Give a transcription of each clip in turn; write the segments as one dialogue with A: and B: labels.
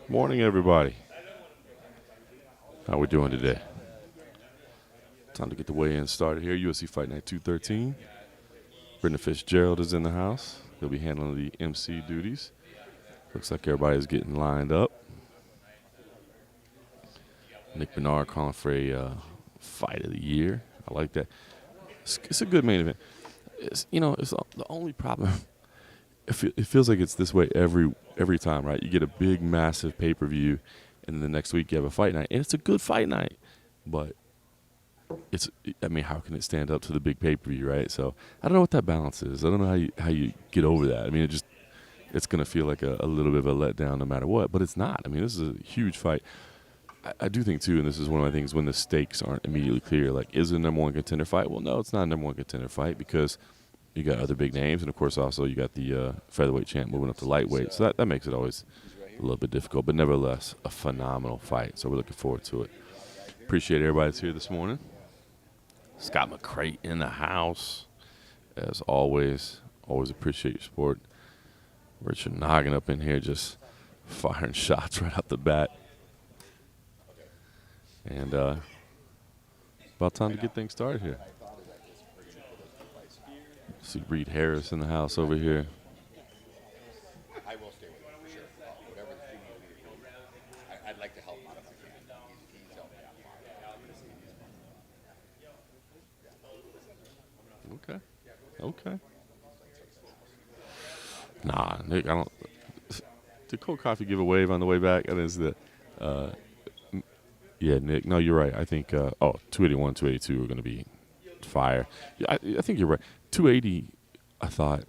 A: Morning, everybody. How we doing today? Time to get the weigh-in started here. UFC Fight Night 213. Brendan Fitzgerald is in the house. He'll be handling the MC duties. Looks like everybody's getting lined up. Nick Bernard calling for a fight of the year. I like that. It's a good main event. It's the only problem. It feels like it's this way every time, right? You get a big, massive pay-per-view, and then the next week you have a fight night, and it's a good fight night, but how can it stand up to the big pay-per-view, right? So I don't know what that balance is. I don't know how you get over that. I mean, it's going to feel like a little bit of a letdown no matter what, but it's not. I mean, this is a huge fight. I do think, too, and this is one of my things, when the stakes aren't immediately clear, like, is it a number one contender fight? Well, no, it's not a number one contender fight because you got other big names, and, of course, also you got the featherweight champ moving up to lightweight. So that makes it always a little bit difficult, but nevertheless, a phenomenal fight. So we're looking forward to it. Appreciate everybody that's here this morning. Scott McCray in the house, as always. Always appreciate your support. Richard Noggin up in here just firing shots right out the bat. And about time to get things started here. See Reed Harris in the house over here.
B: I will stay with him for sure. Whatever the thing will be. I'd like to help him out if I can. He's helped me out a lot.
A: Okay. Nah, Nick, I don't. Did Cold Coffee give a wave on the way back? That is the. Yeah, Nick. No, you're right. I think 281, 282 are going to be fire. Yeah, I think you're right. 280, I thought.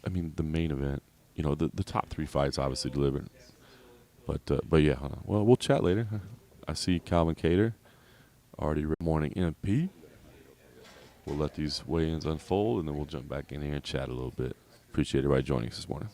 A: I mean, the main event. You know, the top three fights obviously delivered. But yeah. Well, we'll chat later. I see Calvin Kattar already. Morning MP. We'll let these weigh-ins unfold, and then we'll jump back in here and chat a little bit. Appreciate everybody joining us this morning.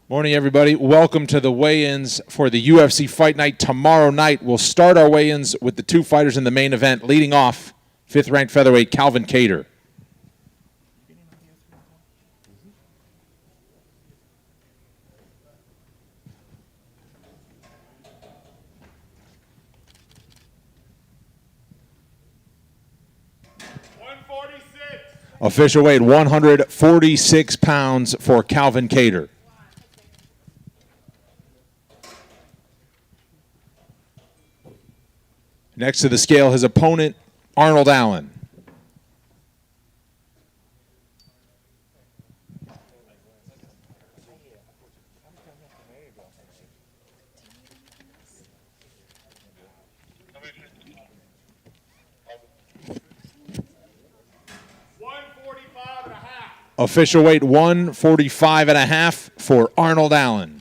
C: Morning, everybody. Welcome to the weigh-ins for the UFC Fight Night tomorrow night. We'll start our weigh-ins with the two fighters in the main event. Leading off, fifth-ranked featherweight Calvin Kattar. Official weight 146 pounds for Calvin Kattar. Next to the scale, his opponent, Arnold Allen. Official weight 145.5 for Arnold Allen.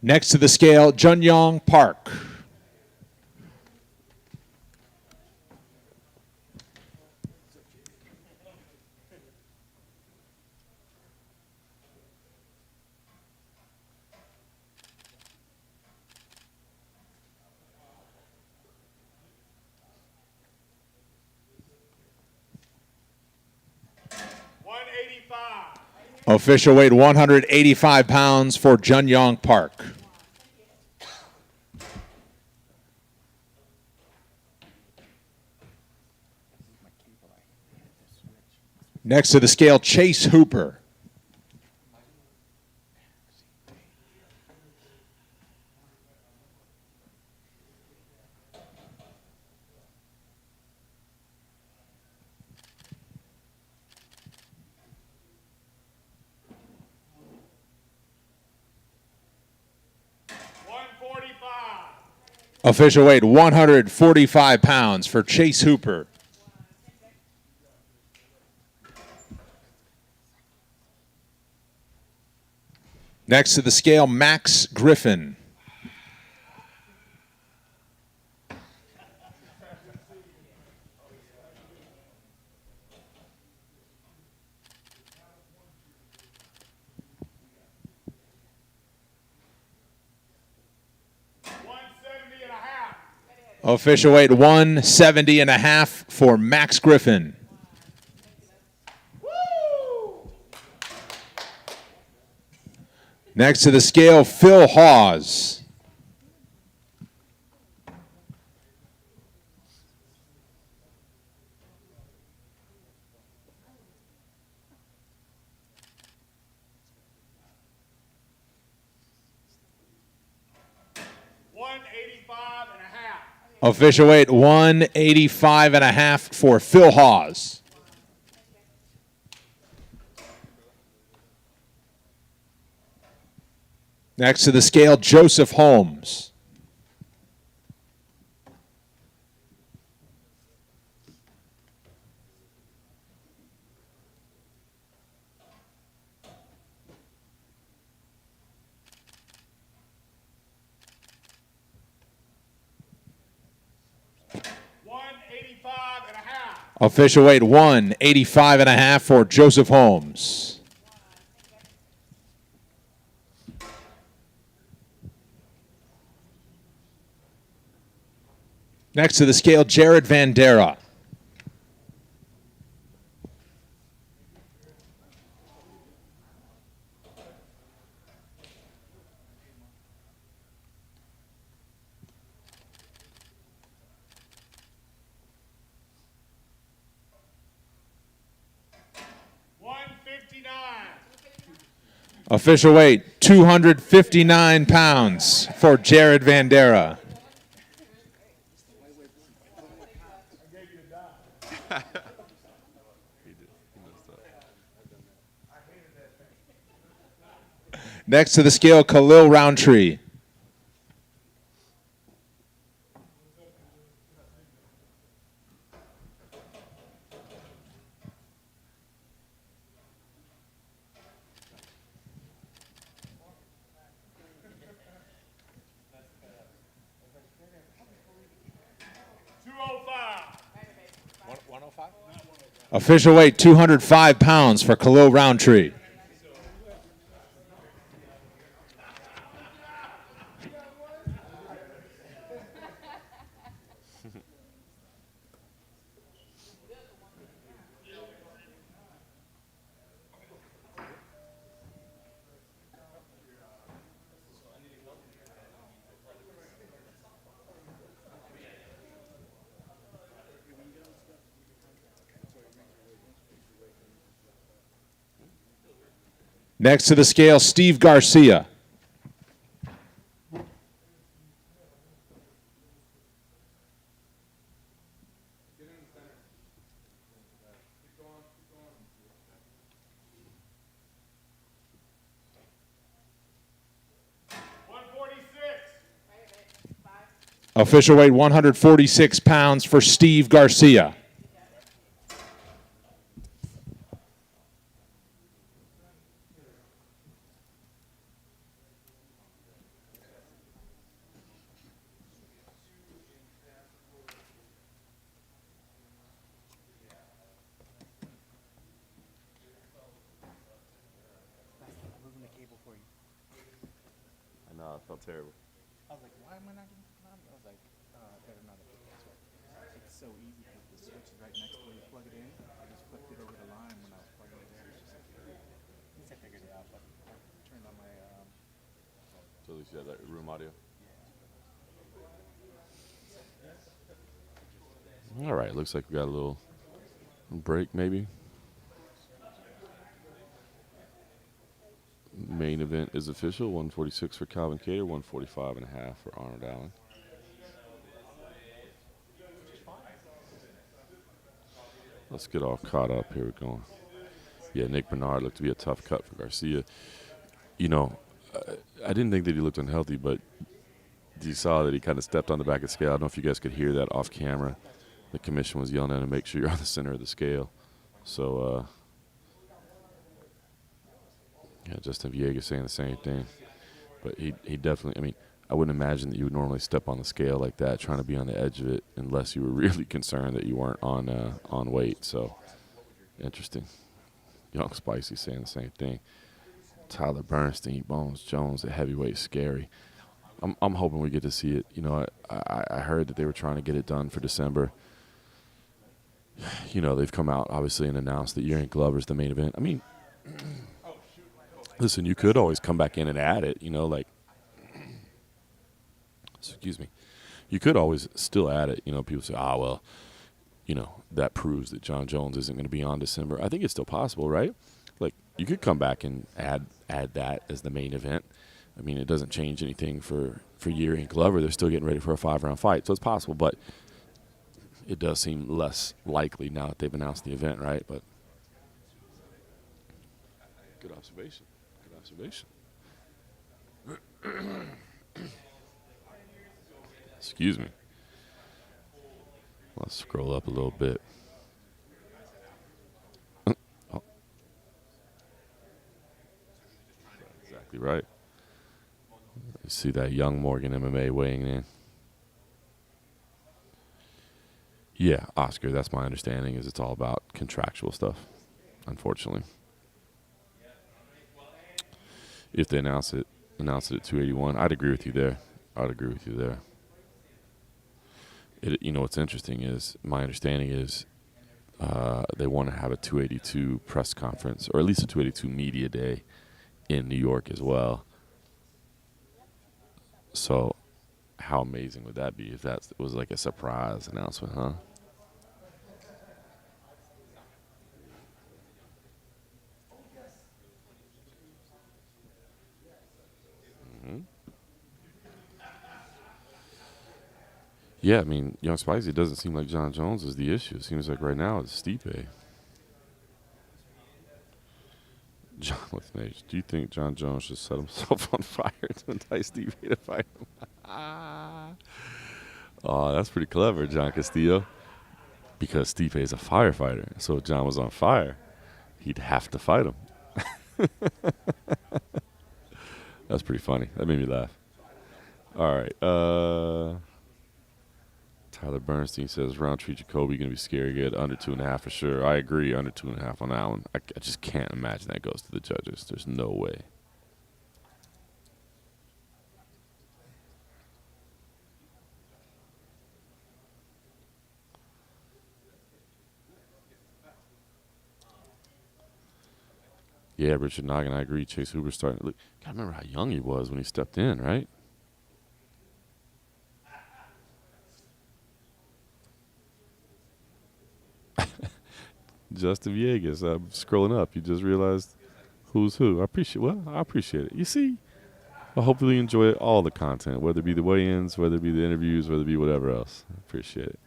C: Next to the scale, Jun-Yong Park. Official weight 185 pounds for Jun-Yong Park. Next to the scale, Chase Hooper. Official weight 145 pounds for Chase Hooper. Next to the scale, Max Griffin. Official weight 170.5 for Max Griffin. Next to the scale, Phil Hawes. Official weight 185.5 for Phil Hawes. Next to the scale, Joseph Holmes. Official weight 185.5 for Joseph Holmes. Next to the scale, Jared Vandera. Official weight 259 pounds for Jared Vandera. Next to the scale, Khalil Roundtree. Official weight 205 pounds for Khalil Roundtree. Next to the scale, Steve Garcia. Official weight 146 pounds for Steve Garcia.
A: I know, I felt terrible.
D: I was like, why am I not getting Konami? I was like, better not. It's so easy because the switch is right next to where you plug it in. I just flipped it over the line when I was plugging it in. It's just like, at least I figured it out, but I turned on my,
A: So at least you had that room audio. All right, looks like we got a little break maybe. Main event is official, 146 for Calvin Kattar, 145.5 for Arnold Allen. Let's get all caught up. Here we go. Yeah, Nick Bernard looked to be a tough cut for Garcia. You know, I didn't think that he looked unhealthy, but you saw that he kind of stepped on the back of the scale. I don't know if you guys could hear that off camera. The commission was yelling at him, make sure you're on the center of the scale. So, Yeah, Justin Villegas saying the same thing. But he definitely, I mean, I wouldn't imagine that you would normally step on the scale like that, trying to be on the edge of it, unless you were really concerned that you weren't on weight. So, interesting. Young Spicy saying the same thing. Tyler Bernstein, Bones Jones, the heavyweight, scary. I'm hoping we get to see it. You know, I heard that they were trying to get it done for December. You know, they've come out obviously and announced that Urian Glover's the main event. I mean, listen, you could always come back in and add it. You know, like, excuse me, you could always still add it. You know, people say, well, you know, that proves that John Jones isn't going to be on December. I think it's still possible, right? Like, you could come back and add that as the main event. I mean, it doesn't change anything for Urian Glover. They're still getting ready for a 5-round fight, so it's possible. But it does seem less likely now that they've announced the event, right? But good observation. Good observation. Excuse me. Let's scroll up a little bit. Oh. Exactly right. You see that young Morgan MMA weighing in. Yeah, Oscar, that's my understanding, is it's all about contractual stuff, unfortunately. If they announce it at 281, I'd agree with you there. You know what's interesting is, my understanding is they want to have a 282 press conference, or at least a 282 media day in New York as well. So how amazing would that be if that was like a surprise announcement, huh? Yeah, I mean, Young Spicy, it doesn't seem like John Jones is the issue. It seems like right now it's Stipe. John with Nate, do you think John Jones should set himself on fire to entice Stipe to fight him? Oh, that's pretty clever, John Castillo. Because Stipe is a firefighter. So if John was on fire, he'd have to fight him. That's pretty funny. That made me laugh. All right. Tyler Bernstein says Roundtree Jacoby going to be scary good. Under 2.5 for sure. I agree. Under 2.5 on that one. I just can't imagine that goes to the judges. There's no way. Yeah, Richard Noggin, I agree. Chase Hoover's starting to look. I remember how young he was when he stepped in, right? Justin Villegas. I'm scrolling up. You just realized who's who. I appreciate it. You see, well, hopefully you enjoy all the content, whether it be the weigh-ins, whether it be the interviews, whether it be whatever else. I appreciate it.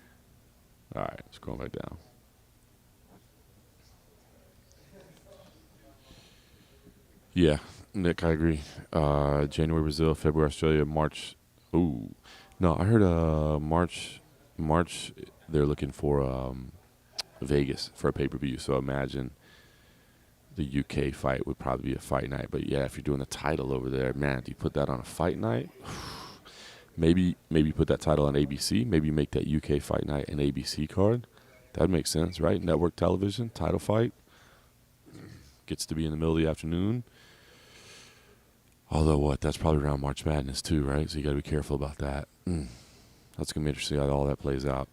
A: All right, scrolling back down. Yeah, Nick, I agree. January Brazil, February Australia, March. Ooh, no, I heard March. They're looking for Vegas for a pay-per-view. So imagine the UK fight would probably be a fight night. But yeah, if you're doing the title over there, man, do you put that on a fight night? maybe put that title on ABC. Maybe make that UK fight night an ABC card. That makes sense, right? Network television, title fight. Gets to be in the middle of the afternoon. Although that's probably around March Madness too, right? So you got to be careful about that. That's going to be interesting how all that plays out.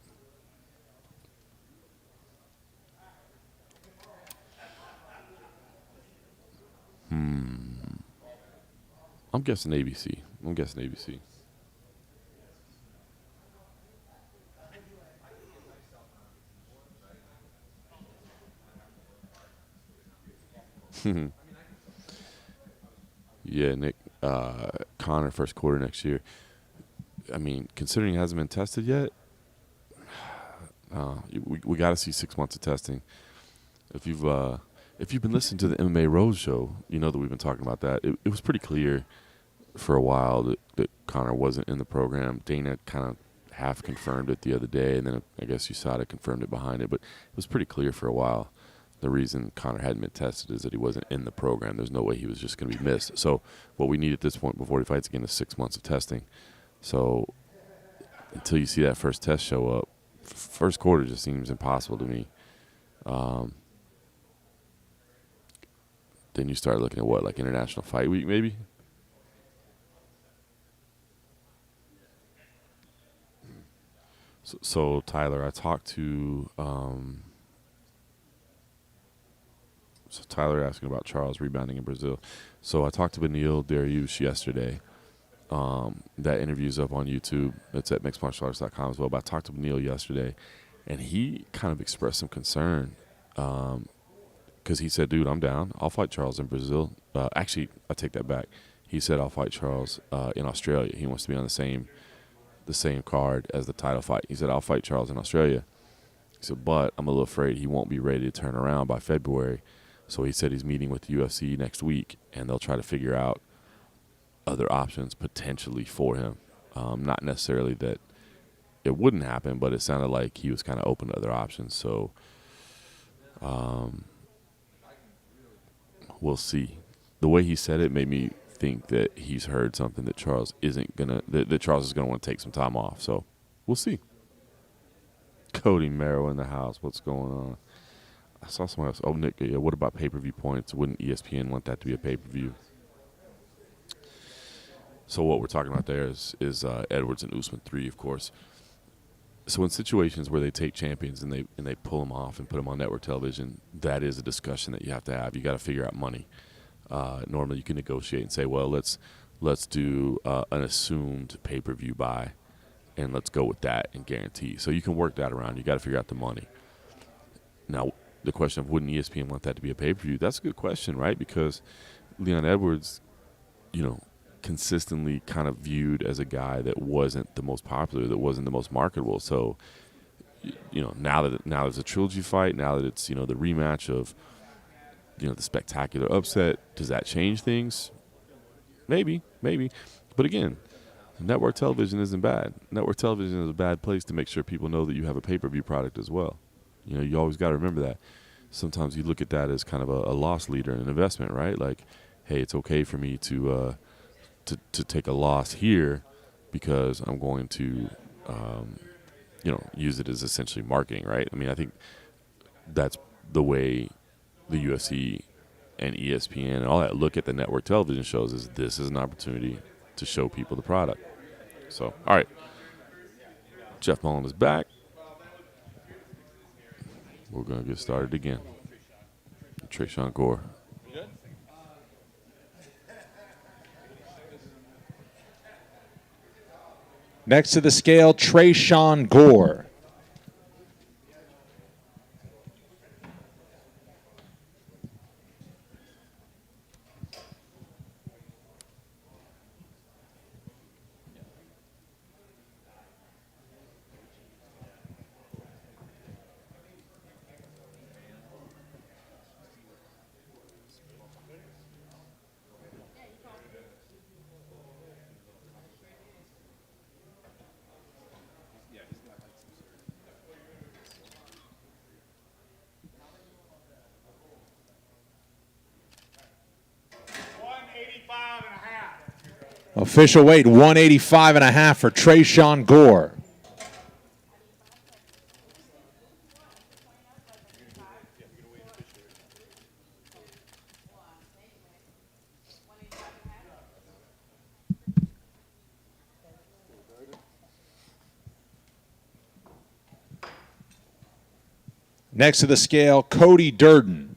A: I'm guessing ABC. Yeah, Nick. Connor first quarter next year. I mean, considering he hasn't been tested yet, we got to see 6 months of testing. If you've been listening to the MMA Rose show, you know that we've been talking about that. It was pretty clear for a while that Connor wasn't in the program. Dana kind of half confirmed it the other day, and then I guess USADA confirmed it behind it. But it was pretty clear for a while The reason Connor hadn't been tested is that he wasn't in the program. There's no way he was just going to be missed. So what we need at this point before he fights again is 6 months of testing. So until you see that first test show up, first quarter just seems impossible to me. Then you start looking at what, like International Fight Week maybe? So Tyler, I talked to Tyler asking about Charles rebounding in Brazil. So I talked to Benil Dariush yesterday. That interview's up on YouTube. It's at mixedmartialarts.com as well. But I talked to Benil yesterday, and he kind of expressed some concern because he said, dude, I'm down. I'll fight Charles in Brazil. Actually, I take that back. He said I'll fight Charles in Australia. He wants to be on the same card as the title fight. He said, I'll fight Charles in Australia. He said, but I'm a little afraid he won't be ready to turn around by February. So he said he's meeting with the UFC next week, and they'll try to figure out other options potentially for him. Not necessarily that it wouldn't happen, but it sounded like he was kind of open to other options. So we'll see. The way he said it made me think that he's heard something that Charles isn't gonna that Charles is gonna want to take some time off. So we'll see. Cody Merrow in the house. What's going on? I saw someone else. Oh, Nick, yeah, what about pay-per-view points? Wouldn't ESPN want that to be a pay-per-view? So what we're talking about there is Edwards and Usman 3, of course. So in situations where they take champions and they pull them off and put them on network television, that is a discussion that you have to have. You got to figure out money. Normally you can negotiate and say, well, let's do an assumed pay-per-view buy, and let's go with that and guarantee. So you can work that around. You got to figure out the money. Now, the question of wouldn't ESPN want that to be a pay-per-view? That's a good question, right? Because Leon Edwards, consistently kind of viewed as a guy that wasn't the most popular, that wasn't the most marketable. So, now there's a trilogy fight, now that it's, the rematch of, the spectacular upset, does that change things? Maybe. But again, network television isn't bad. Network television is a bad place to make sure people know that you have a pay-per-view product as well. You always got to remember that. Sometimes you look at that as kind of a loss leader and an investment, right? Like, hey, it's okay for me to take a loss here because I'm going to, use it as essentially marketing, right? I mean, I think that's the way the UFC and ESPN and all that look at the network television shows is this is an opportunity to show people the product. So, all right. Jeff Mullen is back. We're going to get started again. Trayshawn Gore.
C: Next to the scale, Trayshawn Gore. Official weight, 185.5 for Trayshawn Gore. Next to the scale, Cody Durden.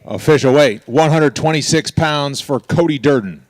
C: Official weight, 126 pounds for Cody Durden.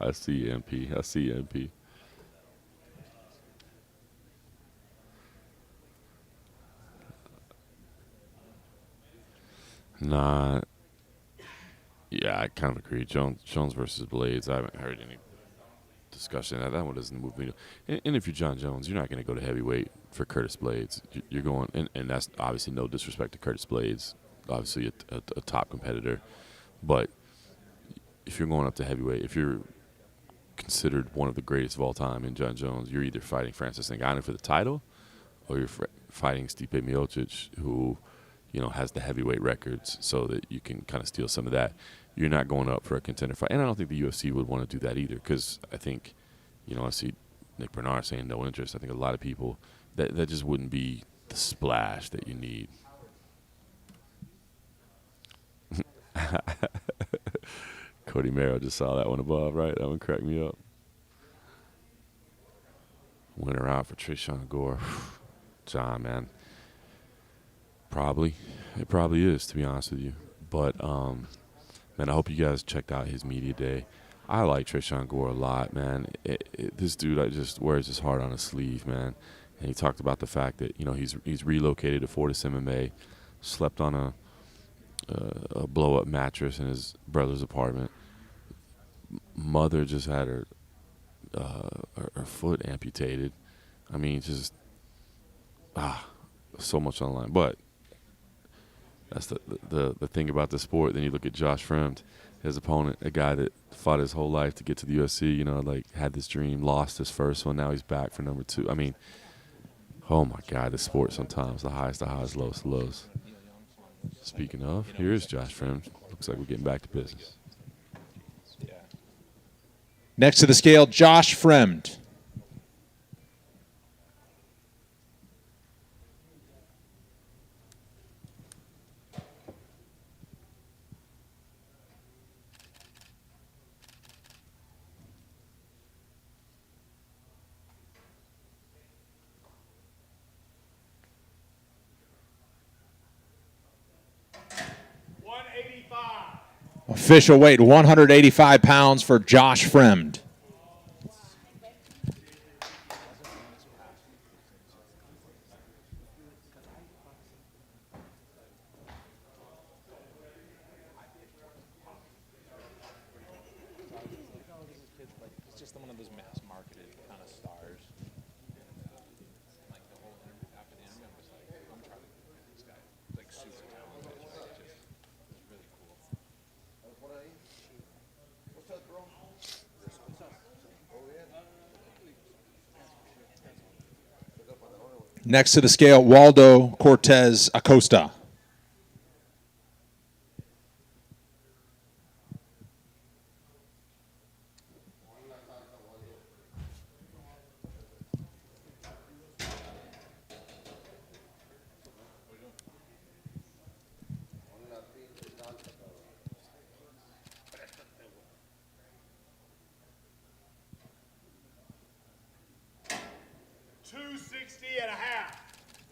A: I see MP. I see MP. Nah. Yeah, I kind of agree. Jones versus Blades. I haven't heard any discussion. That one doesn't move me. And if you're John Jones, you're not going to go to heavyweight for Curtis Blades. You're going, and that's obviously no disrespect to Curtis Blades, obviously a top competitor. But if you're going up to heavyweight, if you're considered one of the greatest of all time in John Jones, you're either fighting Francis Ngannou for the title, or you're fighting Stipe Miocic, who, has the heavyweight records, so that you can kind of steal some of that. You're not going up for a contender fight, and I don't think the UFC would want to do that either, because I think, I see Nick Bernard saying no interest. I think a lot of people that just wouldn't be the splash that you need. Cody Merrill just saw that one above, right? That one cracked me up. Winner out for Trishan Gore. John, man. Probably. It probably is, to be honest with you. But, man, I hope you guys checked out his media day. I like Trishan Gore a lot, man. This dude just wears his heart on his sleeve, man. And he talked about the fact that, he's relocated to Fortis MMA, slept on a blow-up mattress in his brother's apartment. Mother just had her foot amputated. I mean, just so much online. But that's the thing about the sport. Then you look at Josh Fremd, his opponent, a guy that fought his whole life to get to the UFC. Had this dream, lost his first one. Now he's back for number 2. I mean, oh my God, the sport sometimes the highs, lowest the lows. Speaking of, here is Josh Fremd. Looks like we're getting back to business.
C: Next to the scale, Josh Fremd. Official weight, 185 pounds for Josh Fremd.
D: It's just one of those mass marketed kind of stars. Like the whole interview after the interview, I'm just like, I'm trying to get this guy like super talented. It's really cool.
B: What's up, bro?
C: Next to the scale, Waldo Cortez Acosta.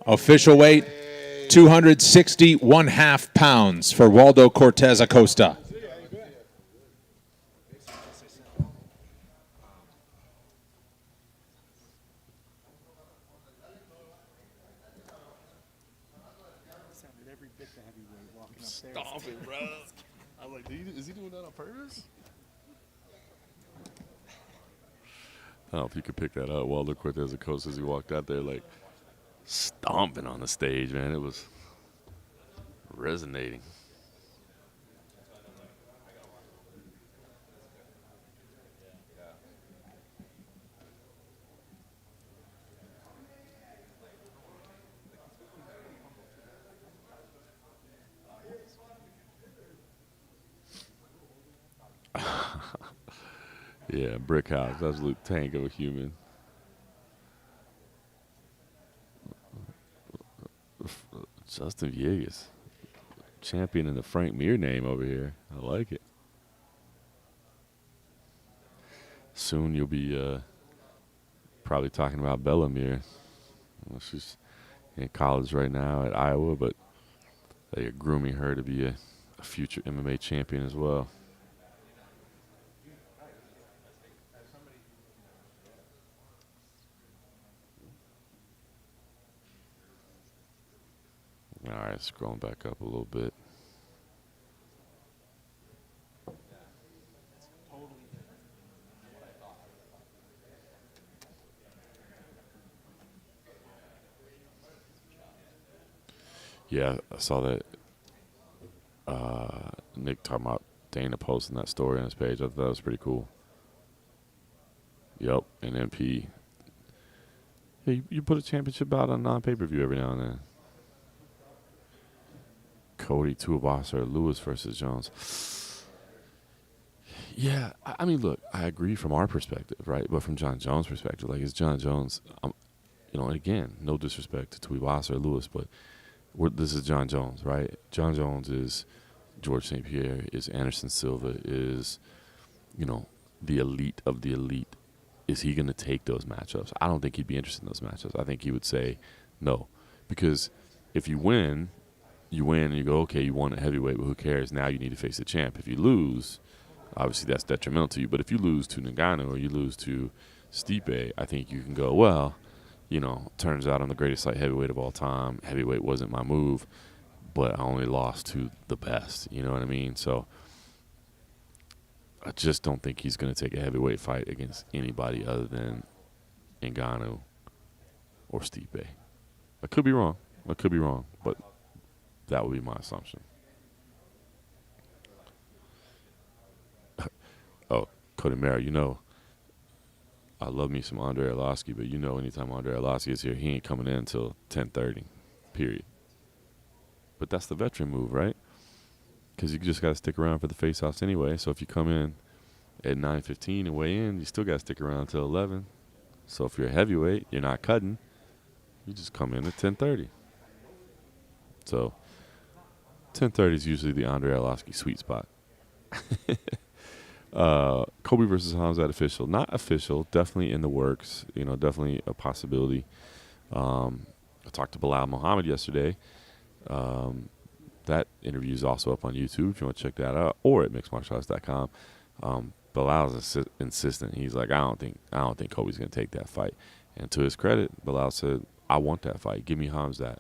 C: Official weight, 260.5 pounds for Waldo Cortez Acosta.
D: Sounded every bit the heavyweight walking up there.
E: Stop it, bro. I was like, is he doing that on purpose?
A: I don't know if you could pick that up. Waldo Cortez Acosta, as he walked out there, like, stomping on the stage, man. It was resonating. Yeah, brick house, absolute tank of a human. Justin Villegas, champion in the Frank Mir name over here. I like it. Soon you'll be probably talking about Bella Mir. Well, she's in college right now at Iowa, but they are grooming her to be a future MMA champion as well. right, scrolling back up a little bit. Yeah, I saw that Nick talking about Dana posting that story on his page. I thought that was pretty cool. Yep, and MP. Hey, you put a championship bout on non-pay-per-view every now and then. Cody, Tuivasa, or Lewis versus Jones. Yeah, I mean, look, I agree from our perspective, right? But from John Jones' perspective, like, it's John Jones. And again, no disrespect to Tuivasa or Lewis, but this is John Jones, right? John Jones is George St. Pierre, is Anderson Silva, is, the elite of the elite. Is he going to take those matchups? I don't think he'd be interested in those matchups. I think he would say no. Because if you win and you go, okay, you won at heavyweight, but who cares? Now you need to face the champ. If you lose, obviously that's detrimental to you. But if you lose to Ngannou or you lose to Stipe, I think you can go, well, turns out I'm the greatest light heavyweight of all time. Heavyweight wasn't my move, but I only lost to the best. You know what I mean? So I just don't think he's going to take a heavyweight fight against anybody other than Ngannou or Stipe. I could be wrong, but that would be my assumption. Oh, Cody Mara, I love me some Andre Arlovski, but anytime Andre Arlovski is here, he ain't coming in until 10:30, period. But that's the veteran move, right? Because you just got to stick around for the face-offs anyway. So if you come in at 9:15 and weigh in, you still got to stick around until 11. So if you're a heavyweight, you're not cutting. You just come in at 10:30. So 10:30 is usually the Andre Arlovski sweet spot. Kobe versus Hamzat official. Not official, definitely in the works. Definitely a possibility. I talked to Bilal Muhammad yesterday. That interview is also up on YouTube if you want to check that out, or at mixedmartialarts.com. Bilal's insistent. He's like, I don't think Kobe's going to take that fight. And to his credit, Bilal said, I want that fight. Give me Hamzat.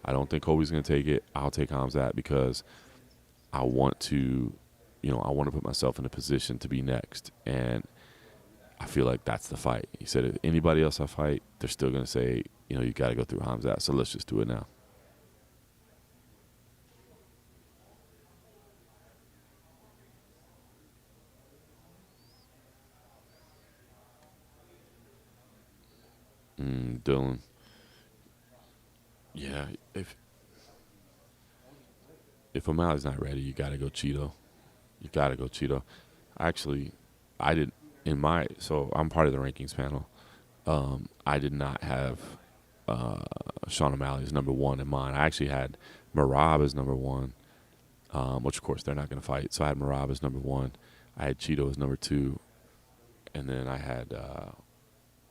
A: I don't think Kobe's going to take it. I'll take Hamzat because I want to, I want to put myself in a position to be next. And I feel like that's the fight. He said, if anybody else I fight, they're still going to say, you got to go through Hamzat. So let's just do it now. Dylan. Yeah, if O'Malley's not ready, you got to go Cheeto. Actually, I did so I'm part of the rankings panel. I did not have Sean O'Malley as number one in mine. I actually had Merab as number one, which of course they're not going to fight. So I had Merab as number one. I had Cheeto as number two, and then I had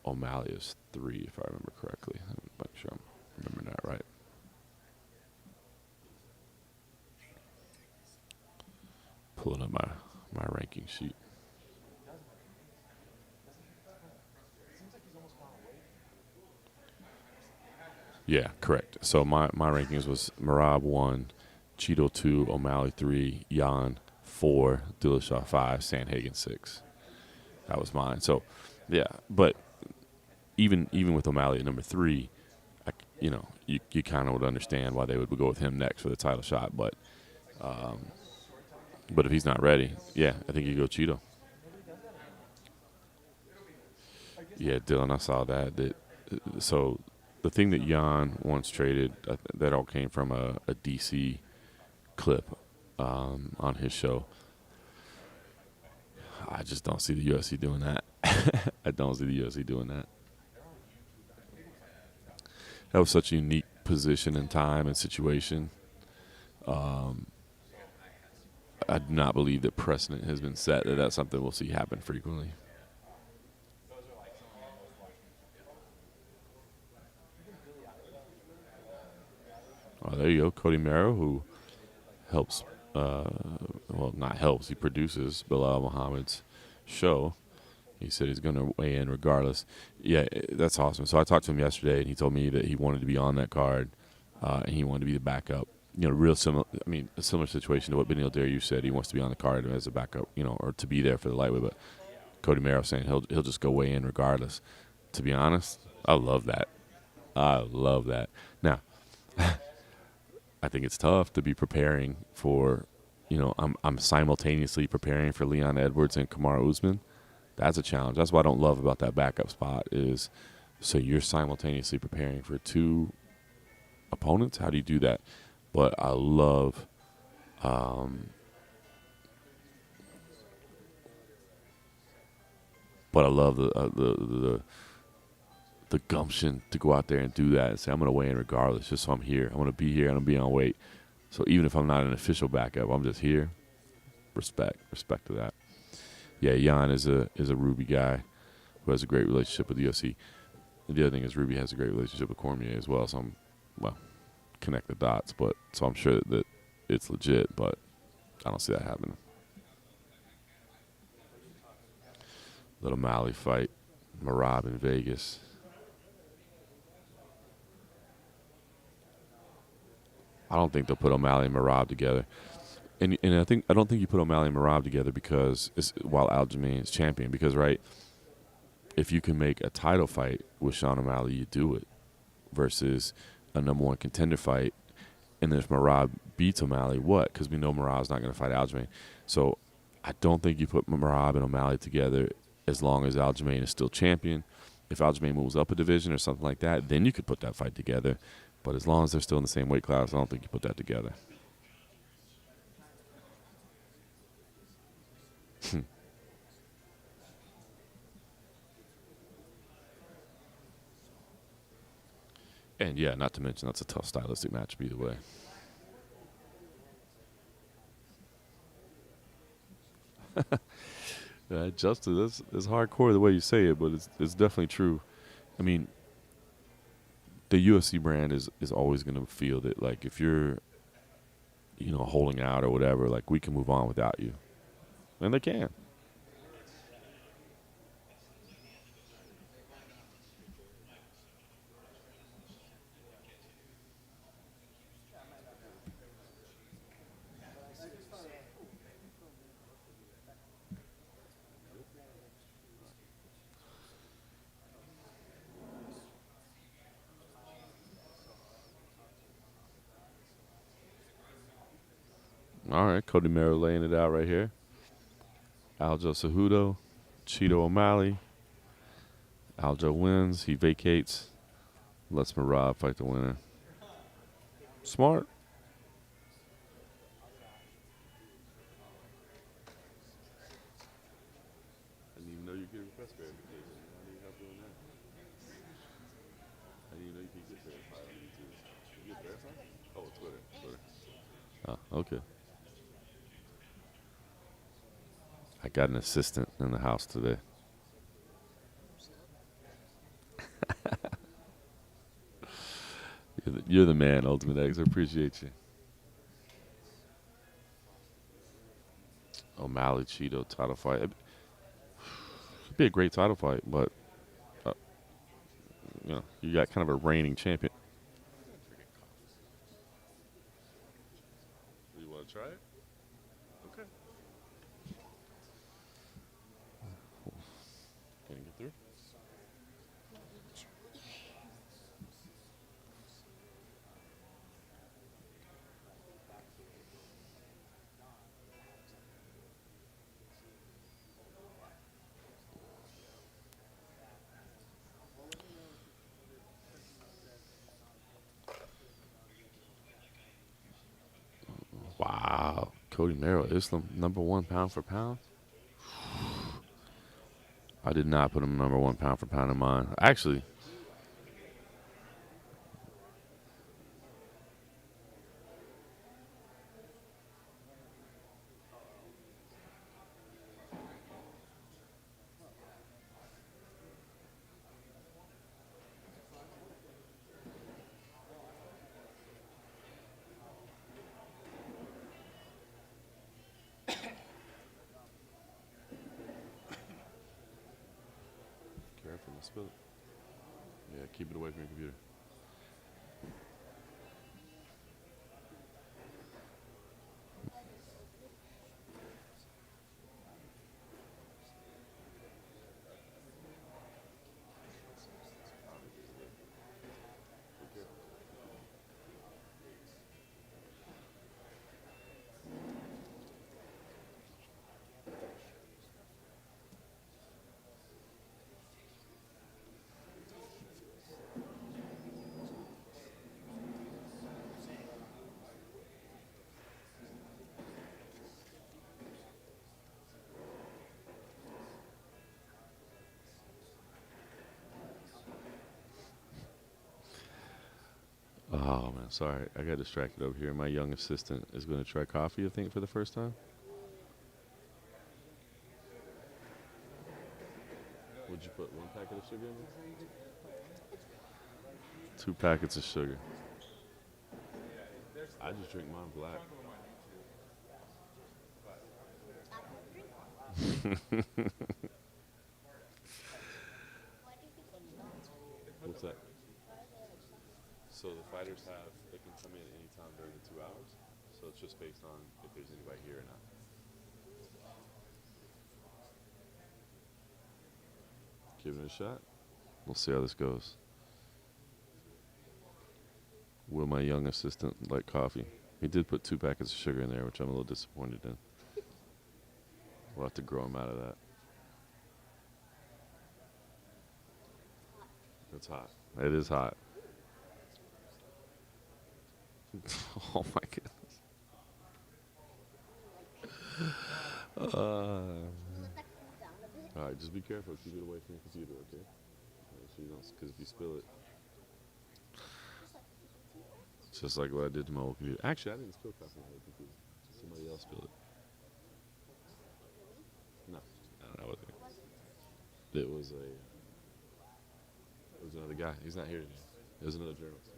A: O'Malley as three, if I remember correctly. I'm not sure I'm remembering that right. Pulling up my ranking sheet. Yeah, correct. So my rankings was Merab 1, Cheeto 2, O'Malley 3, Jan 4, Dillashaw 5, Sandhagen 6. That was mine. So, yeah, but even with O'Malley at number 3, you kind of would understand why they would go with him next for the title shot. But if he's not ready, yeah, I think you go Cheeto. Yeah, Dylan, I saw that. So the thing that Jan once traded, that all came from a DC clip on his show. I just don't see the UFC doing that. I don't see the UFC doing that. That was such a unique position and time and situation. I do not believe that precedent has been set that that's something we'll see happen frequently. Oh, there you go. Cody Merrow, who helps, not helps, he produces Bilal Muhammad's show. He said he's going to weigh in regardless. Yeah, that's awesome. So I talked to him yesterday, and he told me that he wanted to be on that card, and he wanted to be the backup. real similar. I mean, a similar situation to what Beneil Dariush said. He wants to be on the card as a backup, or to be there for the lightweight. But Cody Merrow saying he'll just go weigh in regardless. To be honest, I love that. I love that. Now, I think it's tough to be preparing for, I'm simultaneously preparing for Leon Edwards and Kamaru Usman. That's a challenge. That's what I don't love about that backup spot is, so you're simultaneously preparing for two opponents. How do you do that? But I love, the gumption to go out there and do that and say I'm going to weigh in regardless, just so I'm here. I'm going to be here. I'm going to be on weight. So even if I'm not an official backup, I'm just here. Respect to that. Yeah, Jan is a Ruby guy who has a great relationship with the UFC. And the other thing is Ruby has a great relationship with Cormier as well. So connect the dots. But so I'm sure that it's legit, but I don't see that happening. Little Mali fight, Merab in Vegas. I don't think they'll put O'Malley and Merab together. And I don't think you put O'Malley and Merab together because while Aljamain is champion. Because if you can make a title fight with Sean O'Malley, you do it. Versus a number one contender fight, and then if Merab beats O'Malley, what? Because we know Merab's not going to fight Aljamain. So I don't think you put Merab and O'Malley together as long as Aljamain is still champion. If Aljamain moves up a division or something like that, then you could put that fight together. But as long as they're still in the same weight class, I don't think you put that together. And, yeah, not to mention that's a tough stylistic matchup either way. Justin, that's hardcore the way you say it, but it's definitely true. I mean, the UFC brand is always going to feel that, like, if you're, holding out or whatever, like, we can move on without you. And they can. All right, Cody Merrow laying it out right here. Aljo Cejudo, Cheeto O'Malley. Aljo wins. He vacates. Lets Merab fight the winner. Smart. I didn't even know you could request verification. How do you help doing that? I didn't even know you could get verified on YouTube. You get verified? Oh, Twitter. Oh, okay. I got an assistant in the house today. You're the man, Ultimate X. I appreciate you. O'Malley, Cheeto, title fight. It'd be a great title fight, but, you got kind of a reigning champion. You want to try it? Okay. Can you get through? Wow. Cody Merrow, Islam, number one pound for pound. I did not put him number one pound for pound in mine. Actually, careful, let's spill it. Yeah, keep it away from your computer. Sorry, I got distracted over here. My young assistant is going to try coffee, I think, for the first time. Would you put 1 packet of sugar in there? 2 packets of sugar. I just drink mine black. What's that? So the fighters they can come in any time during the 2 hours. So it's just based on if there's anybody here or not. Give it a shot. We'll see how this goes. Will my young assistant like coffee? He did put 2 packets of sugar in there, which I'm a little disappointed in. We'll have to grow him out of that. It's hot. It is hot. Oh my goodness. All right, just be careful. Keep it away from your computer, okay? So you don't, because if you spill it, it's just like what I did to my old computer. Actually, I didn't spill coffee on my old computer. Somebody else spilled it. No, I wasn't. It was another guy. He's not here today. It was another journalist.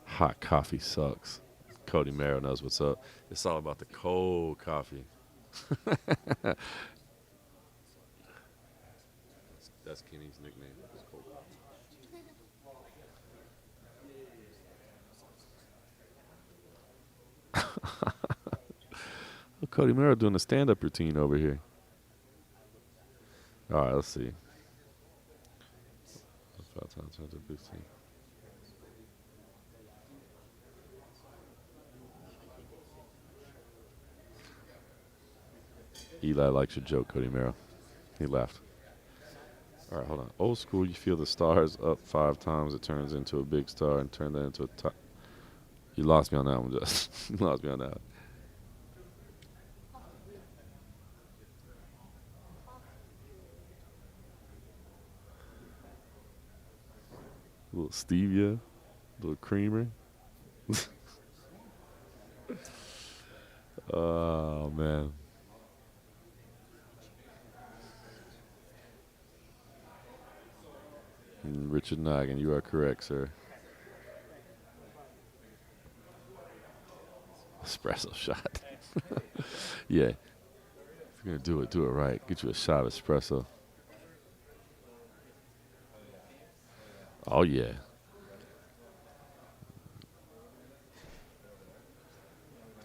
A: Hot coffee sucks. Cody Merrow knows what's up. It's all about the cold coffee. That's Kenny's nickname. It's cold coffee. Cody Merrow doing a stand-up routine over here. All right, let's see. 5 times 115. Eli likes your joke, Cody Merrow. He laughed. All right, hold on. Old school, you feel the stars up 5 times, it turns into a big star and turn that into a top. You lost me on that one, Just. You lost me on that one. A little stevia, a little creamer. Oh, man. Richard Noggin, you are correct, sir. Espresso shot. Yeah. If you're going to do it right. Get you a shot of espresso. Oh, yeah.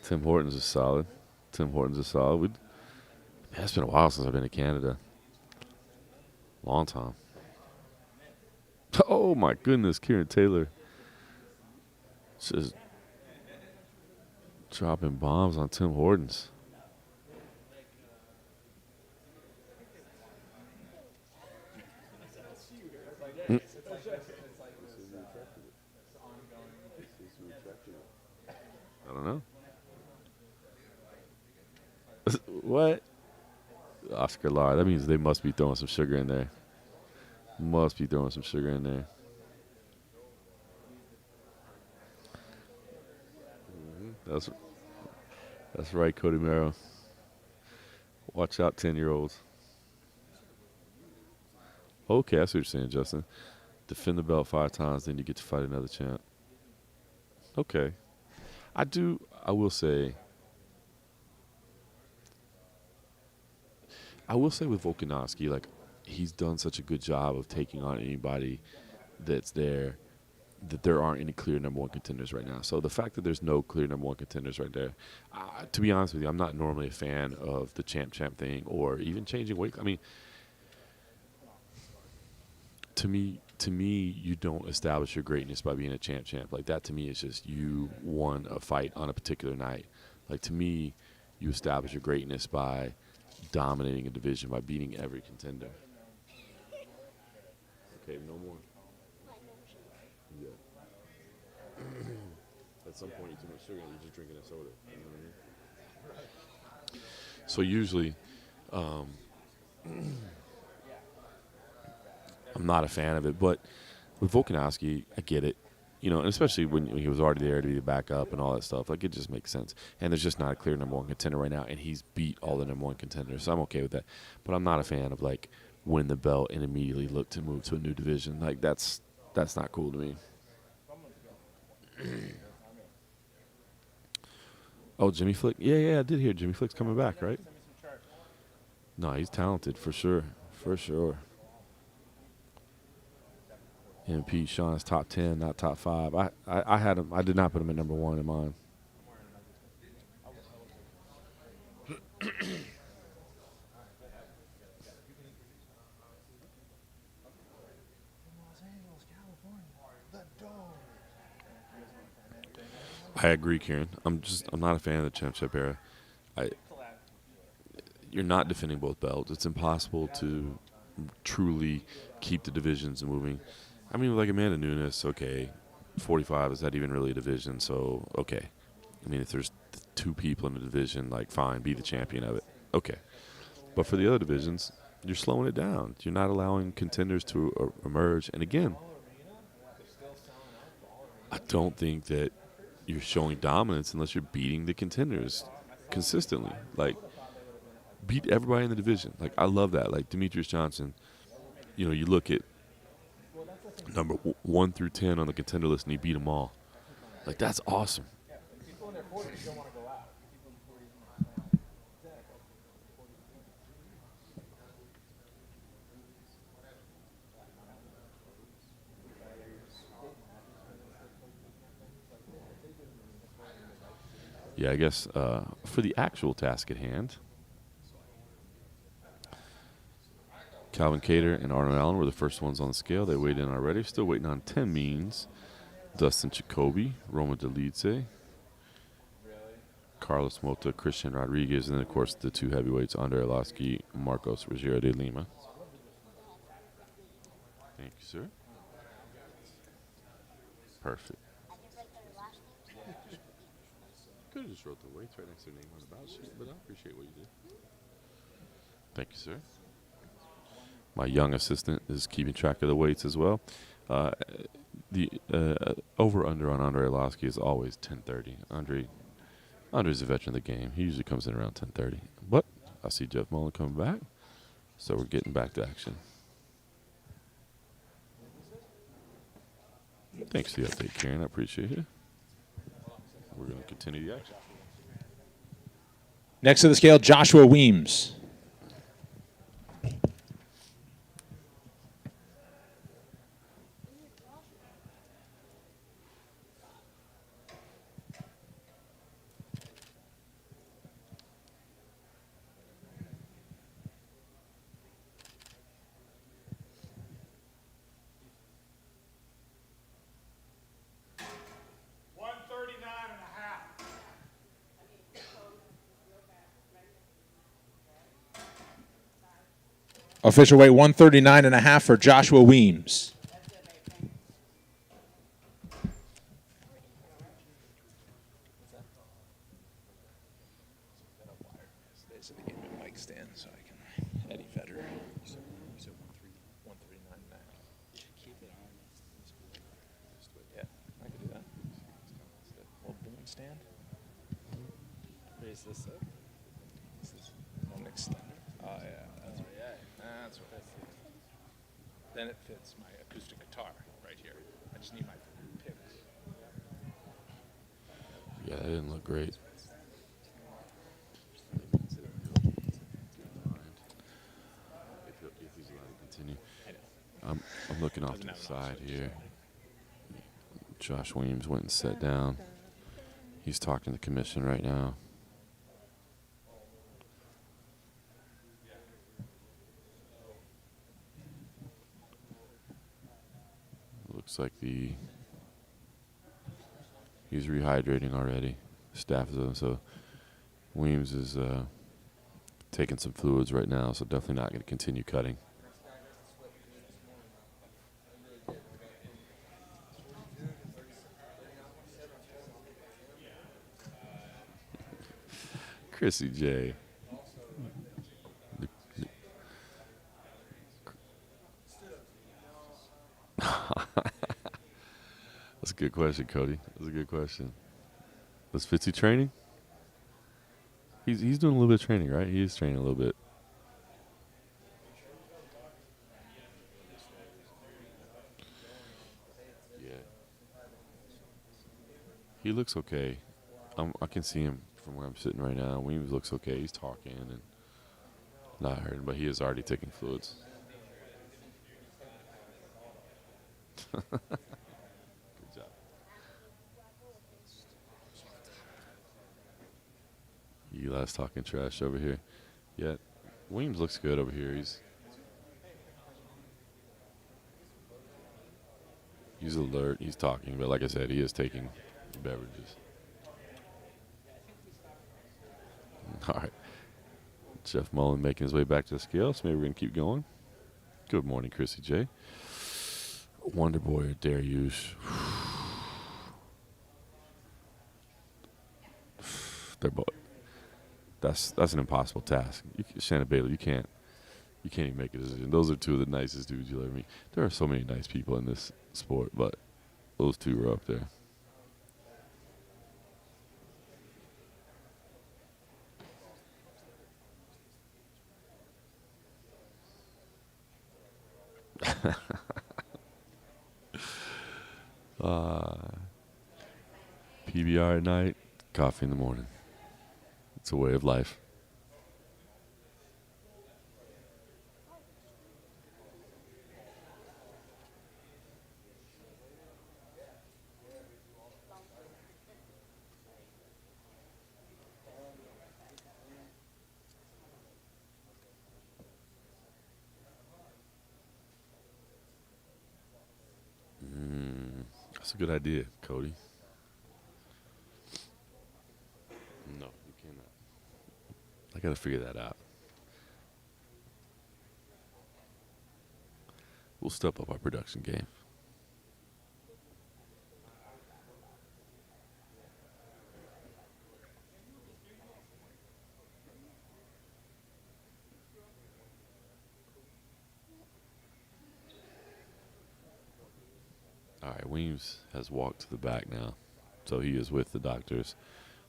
A: Tim Hortons is solid. Yeah, it's been a while since I've been to Canada. Long time. Oh, my goodness. Kieran Taylor just dropping bombs on Tim Hortons. I don't know. What? Oscar Lar. That means they must be throwing some sugar in there. That's right, Cody Merrow. Watch out, 10-year-olds. Okay, that's what you're saying, Justin. Defend the belt 5 times, then you get to fight another champ. Okay. I will say with Volkanovski, like, he's done such a good job of taking on anybody that's there, that there aren't any clear number 1 contenders right now. So the fact that there's no clear number 1 contenders right there, to be honest with you, I'm not normally a fan of the champ thing or even changing weight. I mean, to me, you don't establish your greatness by being a champ. Like, that to me is just you won a fight on a particular night. Like, to me, you establish your greatness by dominating a division, by beating every contender. Okay, no more. Yeah. At some point, you too much sugar, you're just drinking a soda. You know what I mean? So usually, I'm not a fan of it, but with Volkanovski, I get it. you know, and especially when he was already there to be the backup and all that stuff. Like, it just makes sense. And there's just not a clear number one contender right now, and he's beat all the number one contenders, so I'm okay with that. But I'm not a fan of, like, win the belt and immediately look to move to a new division. Like, that's not cool to me. Oh, Jimmy Flick? Yeah, I did hear Jimmy Flick's coming back, right? No, he's talented for sure. For sure. MP Sean is top 10, not top 5. I had him. I did not put him at number 1 in mine. I agree, Kieran. I'm not a fan of the championship era. You're not defending both belts. It's impossible to truly keep the divisions moving. I mean, like Amanda Nunes, okay, 45, is that even really a division? So, okay. I mean, if there's 2 people in the division, like, fine, be the champion of it. Okay. But for the other divisions, you're slowing it down. You're not allowing contenders to emerge. And again, I don't think that you're showing dominance unless you're beating the contenders consistently. Like, beat everybody in the division. Like, I love that. Like, Demetrius Johnson, you know, you look at number 1 through 10 on the contender list and he beat them all. Like, that's awesome. Yeah, I guess for the actual task at hand, Calvin Kattar and Arnold Allen were the first ones on the scale. They weighed in already. Still waiting on Tim Means, Dustin Jacoby, Roman Dolidze, Carlos Mota, Christian Rodriguez, and then, of course, the 2 heavyweights, Andre Arlovski, Marcos Rogero de Lima. Thank you, sir. Perfect. Could have just wrote the weights right next to their name on the battle sheet, but I appreciate what you did. Thank you, sir. My young assistant is keeping track of the weights as well. The over-under on Andre Arlovski is always 10:30. Andre's a veteran of the game. He usually comes in around 10:30. But I see Jeff Mullen coming back, so we're getting back to action. Thanks for the update, Karen. I appreciate it. We're going to continue the action.
C: Next to the scale, Joshua Weems. Official weight 139.5 for Joshua Weems.
E: Raise this up.
C: That's what then it fits my acoustic guitar right here. I just need my picks.
A: Yeah, that didn't look great. If he's allowed to continue. I'm looking off to the side here. Josh Williams went and sat down. He's talking to the commission right now. Looks like he's rehydrating already. Staff is so Williams is taking some fluids right now, so definitely not going to continue cutting. Chrissy J. That's a good question, Cody. That's a good question. Was Fitzy training? He's doing a little bit of training, right? He is training a little bit. Yeah. He looks okay. I can see him from where I'm sitting right now. Weems looks okay. He's talking and not hurting, but he is already taking fluids. Good job. Eli's talking trash over here. Yeah, Weems looks good over here. He's alert. He's talking, but like I said, he is taking beverages. All right. Jeff Mullen making his way back to the scale, so maybe we're going to keep going. Good morning, Chrissy J. Wonder Boy or Dariush. They're both. That's an impossible task. Shannon Bailey, you can't even make a decision. Those are two of the nicest dudes you'll ever meet. There are so many nice people in this sport, but those two are up there. PBR at night, coffee in the morning. It's a way of life. That's a good idea, Cody. No, you cannot. I got to figure that out. We'll step up our production game. All right, Weems has walked to the back now, so he is with the doctors.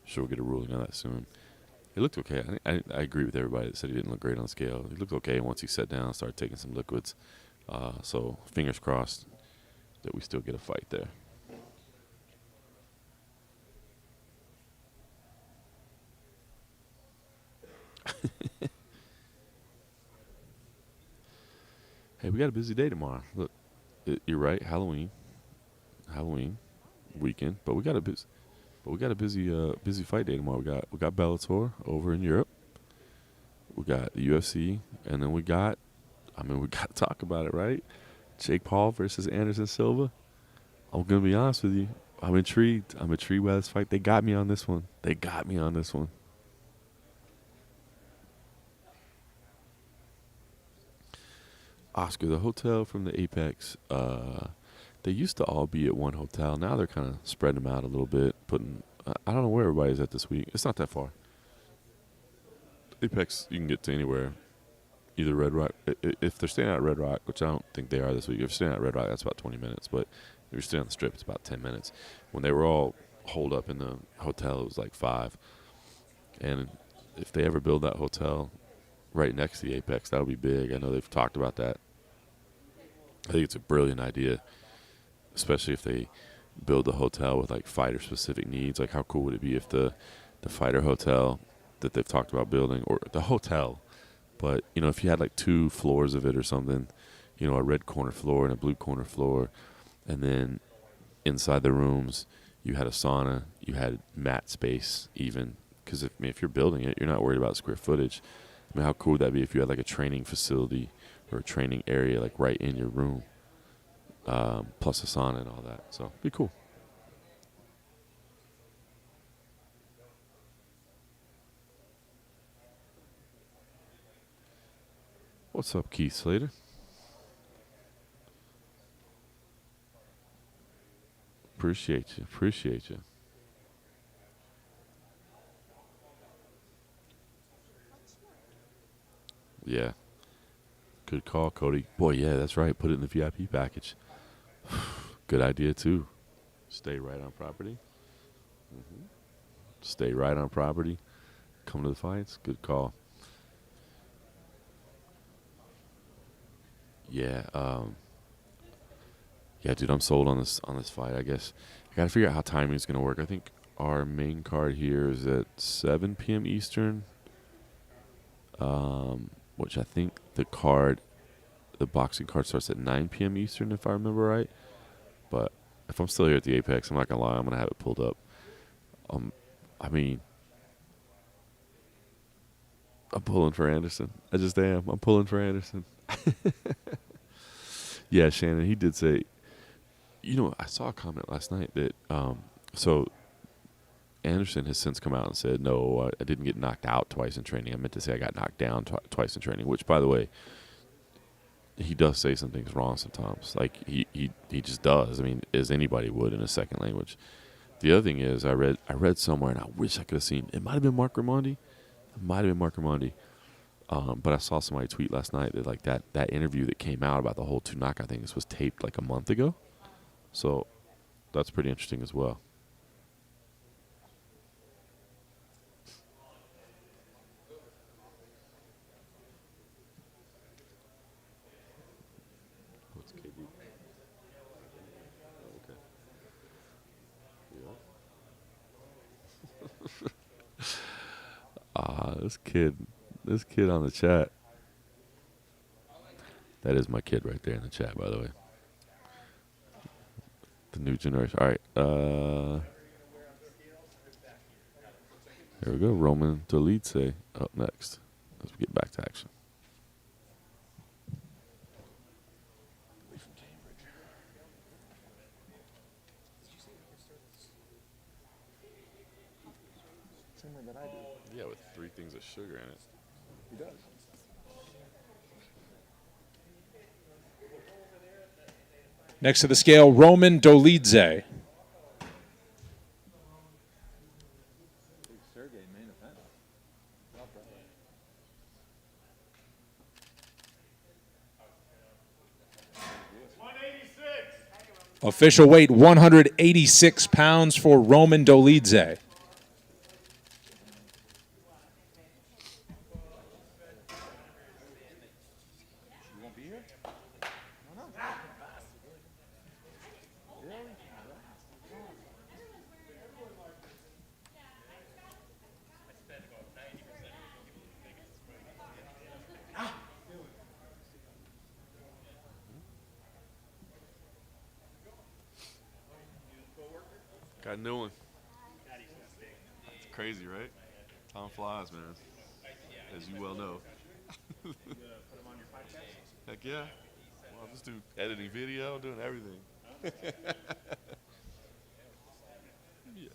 A: Sure, we'll get a ruling on that soon. He looked okay. I agree with everybody that said he didn't look great on the scale. He looked okay once he sat down and started taking some liquids. So fingers crossed that we still get a fight there. Hey, we got a busy day tomorrow. Look, you're right. Halloween weekend, but we got a busy fight day tomorrow. We got Bellator over in Europe. We got the UFC, and then we got to talk about it, right? Jake Paul versus Anderson Silva. I'm gonna be honest with you. I'm intrigued by this fight. They got me on this one. Oscar, the hotel from the Apex, they used to all be at one hotel. Now they're kind of spreading them out a little bit. I don't know where everybody's at this week. It's not that far. Apex, you can get to anywhere. Either Red Rock, if they're staying at Red Rock, which I don't think they are this week. If you're staying at Red Rock, that's about 20 minutes. But if you're staying on the Strip, it's about 10 minutes. When they were all holed up in the hotel, it was like 5. And if they ever build that hotel right next to the Apex, that would be big. I know they've talked about that. I think it's a brilliant idea, especially if they build the hotel with like fighter-specific needs. Like, how cool would it be if the fighter hotel that they've talked about building, or the hotel, but if you had like 2 floors of it or something, a red corner floor and a blue corner floor, and then inside the rooms you had a sauna, you had mat space even, because if you're building it, you're not worried about square footage. I mean, how cool would that be if you had like a training facility or a training area like right in your room, plus a sauna and all that. So it'd be cool. What's up, Keith Slater? Appreciate you. Yeah. Good call, Cody. Boy, yeah, that's right. Put it in the VIP package. Good idea, too. Stay right on property. Stay right on property. Come to the fights. Good call. Yeah. Yeah, dude, I'm sold on this fight. I guess I gotta figure out how timing is gonna work. I think our main card here is at 7 p.m. Eastern, which I think the boxing card starts at 9 p.m. Eastern, if I remember right. But if I'm still here at the Apex, I'm not gonna lie, I'm gonna have it pulled up. I mean, I'm pulling for Anderson. I just am. I'm pulling for Anderson. Yeah, Shannon, he did say, I saw a comment last night that, so Anderson has since come out and said, no, I didn't get knocked out twice in training. I meant to say I got knocked down twice in training, which, by the way, he does say some things wrong sometimes. Like, he just does. I mean, as anybody would in a second language. The other thing is, I read somewhere, and I wish I could have seen, it might have been Mark Raimondi. It might have been Mark Raimondi. But I saw somebody tweet last night that, like, that interview that came out about the whole 2 knockout thing, this was taped like a month ago. So that's pretty interesting as well. What's KD? Okay. Yeah. This kid on the chat. That is my kid right there in the chat, by the way. The new generation. All right. Here we go. Roman Dolidze up next. Let's get back to action.
E: Same way that I do.
A: Yeah, with 3 things of sugar in it.
E: He does.
C: Next to the scale, Roman Dolidze.
D: Sergey main event.
C: Official weight 186 pounds for Roman Dolidze.
D: You won't be here?
A: Got a new one. It's crazy, right? Time flies, man. As you well know. Heck yeah. Well, I'm just doing editing video, doing everything. Yeah.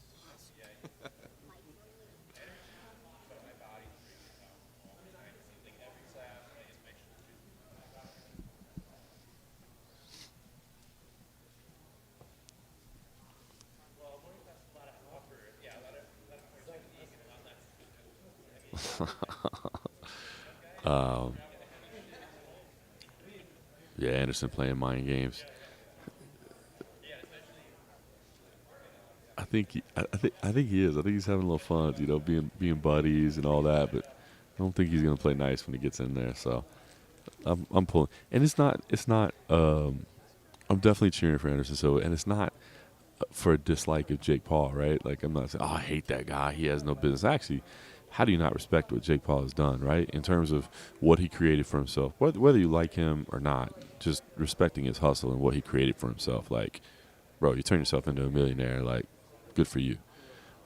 A: Yeah, Anderson playing mind games. I think he is. I think he's having a little fun, being buddies and all that. But I don't think he's gonna play nice when he gets in there. So I'm pulling, and it's not. I'm definitely cheering for Anderson Silva, and it's not for a dislike of Jake Paul, right? Like, I'm not saying, oh, I hate that guy. He has no business. Actually, how do you not respect what Jake Paul has done, right? In terms of what he created for himself, whether you like him or not, just respecting his hustle and what he created for himself. Like, bro, you turn yourself into a millionaire. Like, good for you.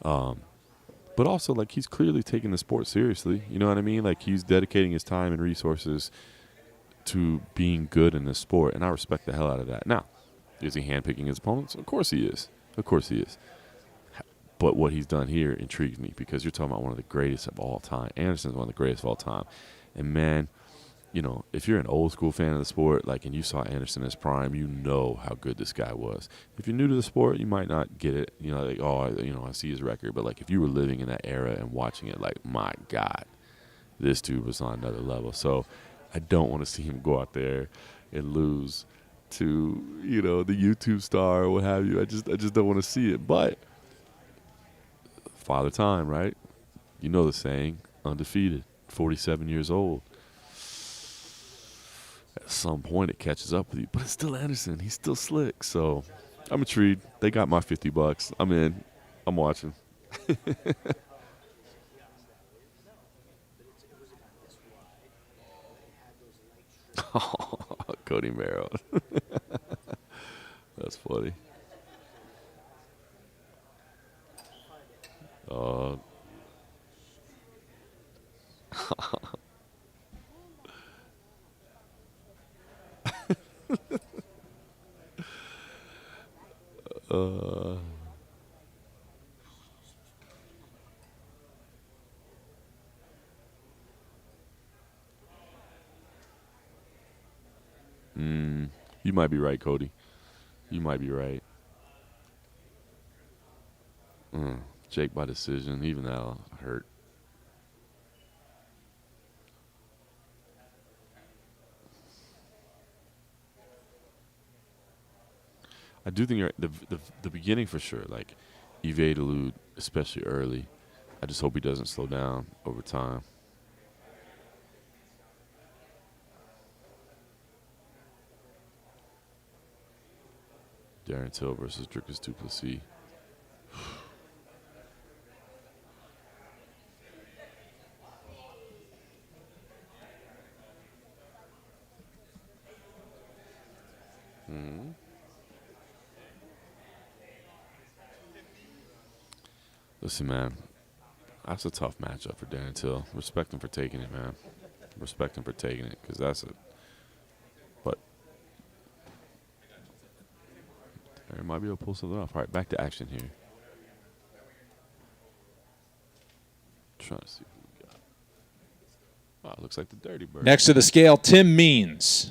A: But also, like, he's clearly taking the sport seriously. You know what I mean? Like, he's dedicating his time and resources to being good in this sport, and I respect the hell out of that. Now, is he handpicking his opponents? Of course he is. Of course he is. But what he's done here intrigues me because you're talking about one of the greatest of all time. Anderson's one of the greatest of all time. And, man, if you're an old school fan of the sport, like, and you saw Anderson in his prime, you know how good this guy was. If you're new to the sport, you might not get it. Like, I see his record. But, like, if you were living in that era and watching it, like, my God, this dude was on another level. So I don't want to see him go out there and lose to, you know, the YouTube star or what have you. I just don't want to see it. But Father Time, right? You know the saying, undefeated, 47 years old. At some point, it catches up with you. But it's still Anderson. He's still slick. So I'm intrigued. They got my $50. I'm in. I'm watching. Cody Merrill. That's funny. Uh, uh, you might be right, Cody. You might be right. Jake by decision. Even that'll hurt. I do think you're the beginning for sure. Like evade, elude, especially early. I just hope he doesn't slow down over time. Darren Till versus Dricus Duplessis. Listen, man, that's a tough matchup for Darren Till. Respect him for taking it, man. Respect him for taking it, because that's it. But Darren might be able to pull something off. All right, back to action here. Trying to see who we got. Oh, it looks like the Dirty Bird.
C: Next to the scale, Tim Means.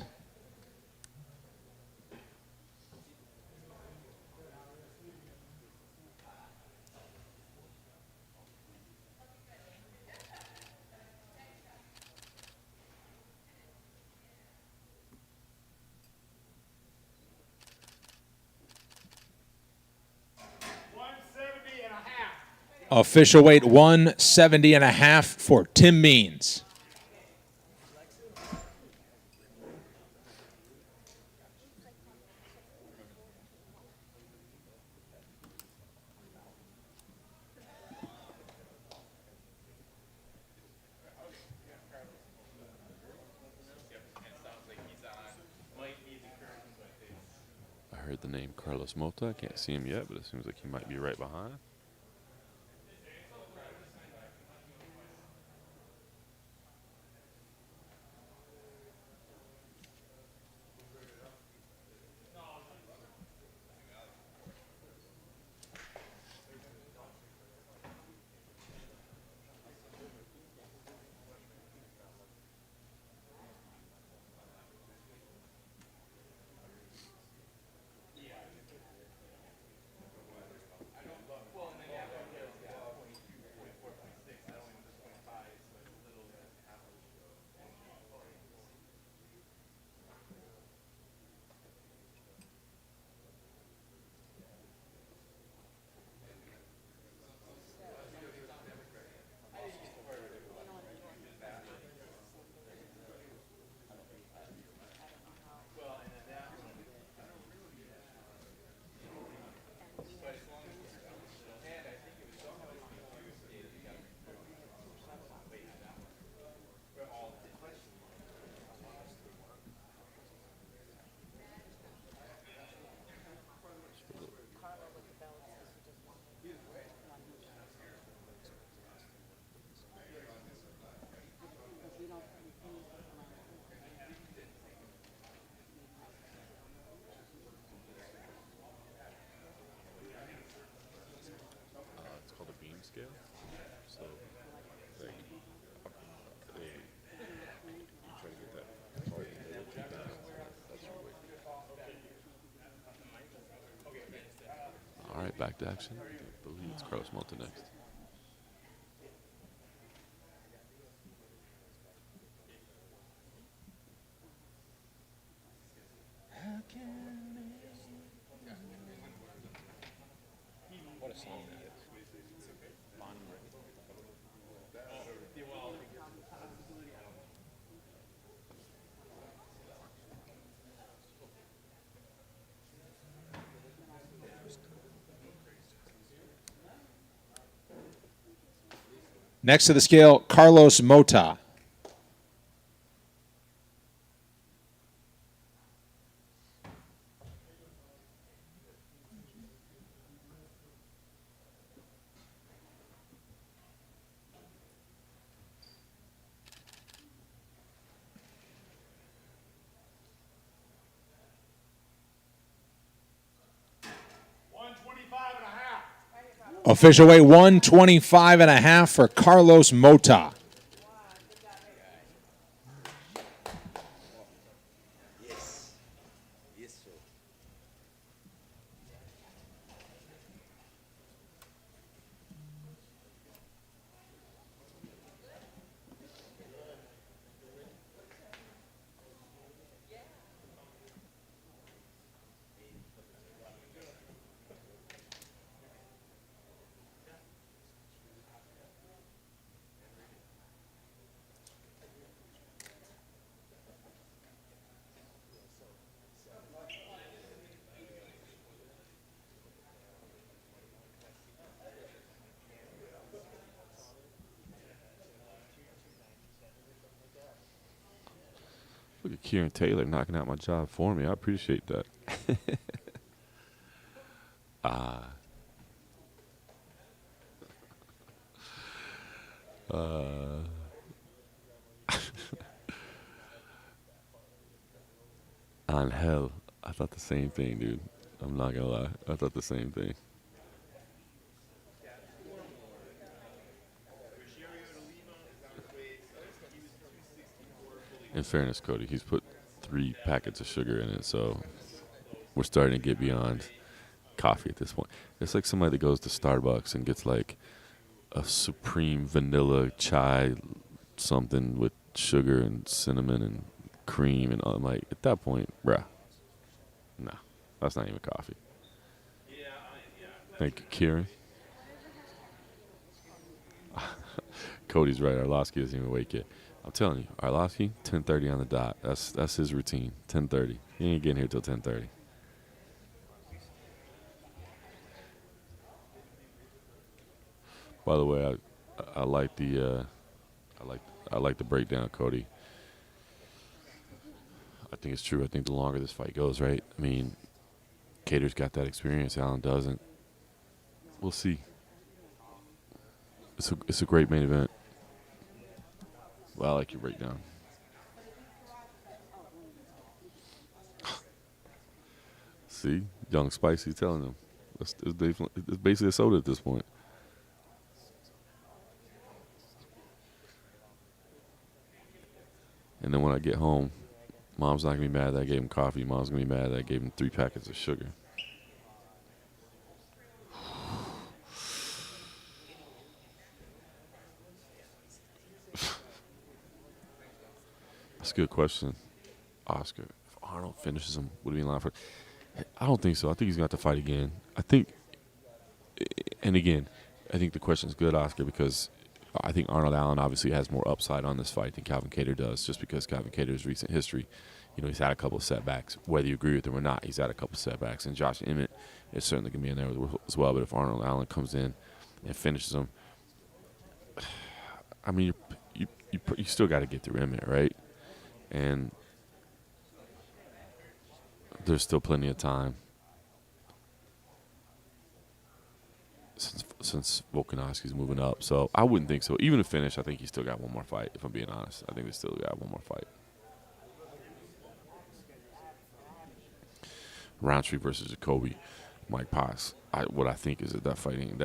C: Official weight 170.5 for Tim Means.
A: I heard the name Carlos Mota. I can't see him yet, but it seems like he might be right behind. It's called a beam scale. So they try to get that part in there. That's your weight. All right, back to action. I believe it's Carlos Mota next.
C: How can Next to the scale, Carlos Mota. Official weight 125.5 for Carlos Mota.
B: Yes. Yes, sir.
A: Look at Kieran Taylor knocking out my job for me. I appreciate that. On hell, I thought the same thing, dude. I'm not gonna lie. I thought the same thing. In fairness, Cody, he's put 3 packets of sugar in it, so we're starting to get beyond coffee at this point. It's like somebody that goes to Starbucks and gets like a supreme vanilla chai something with sugar and cinnamon and cream, and I'm like, at that point, bruh, nah, that's not even coffee. Thank you, Kieran. Cody's right. Arlovsky doesn't even wake yet. I'm telling you, Arlovsky, 10:30 on the dot. That's his routine. 10:30. He ain't getting here till 10:30. By the way, I like the I like the breakdown, Cody. I think it's true. I think the longer this fight goes, right? I mean, Kattar's got that experience. Allen doesn't. We'll see. It's a great main event. Well, I like your breakdown. See, Young Spicy telling them it's basically a soda at this point. And then when I get home, Mom's not gonna be mad that I gave him coffee. Mom's gonna be mad that I gave him 3 packets of sugar. That's a good question, Oscar. If Arnold finishes him, would he be in line for? I don't think so. I think he's got to fight again. I think, and again, I think the question is good, Oscar, because I think Arnold Allen obviously has more upside on this fight than Calvin Kattar does, just because Calvin Kattar's recent history, he's had a couple of setbacks. Whether you agree with him or not, he's had a couple of setbacks, and Josh Emmett is certainly going to be in there as well. But if Arnold Allen comes in and finishes him, I mean, you still got to get through Emmett, right? And there's still plenty of time since Volkanovski's moving up. So I wouldn't think so. Even to finish, I think he's still got one more fight, if I'm being honest. I think they still got one more fight. Roundtree versus Jacoby, Mike Potts. What I think is that fight ain't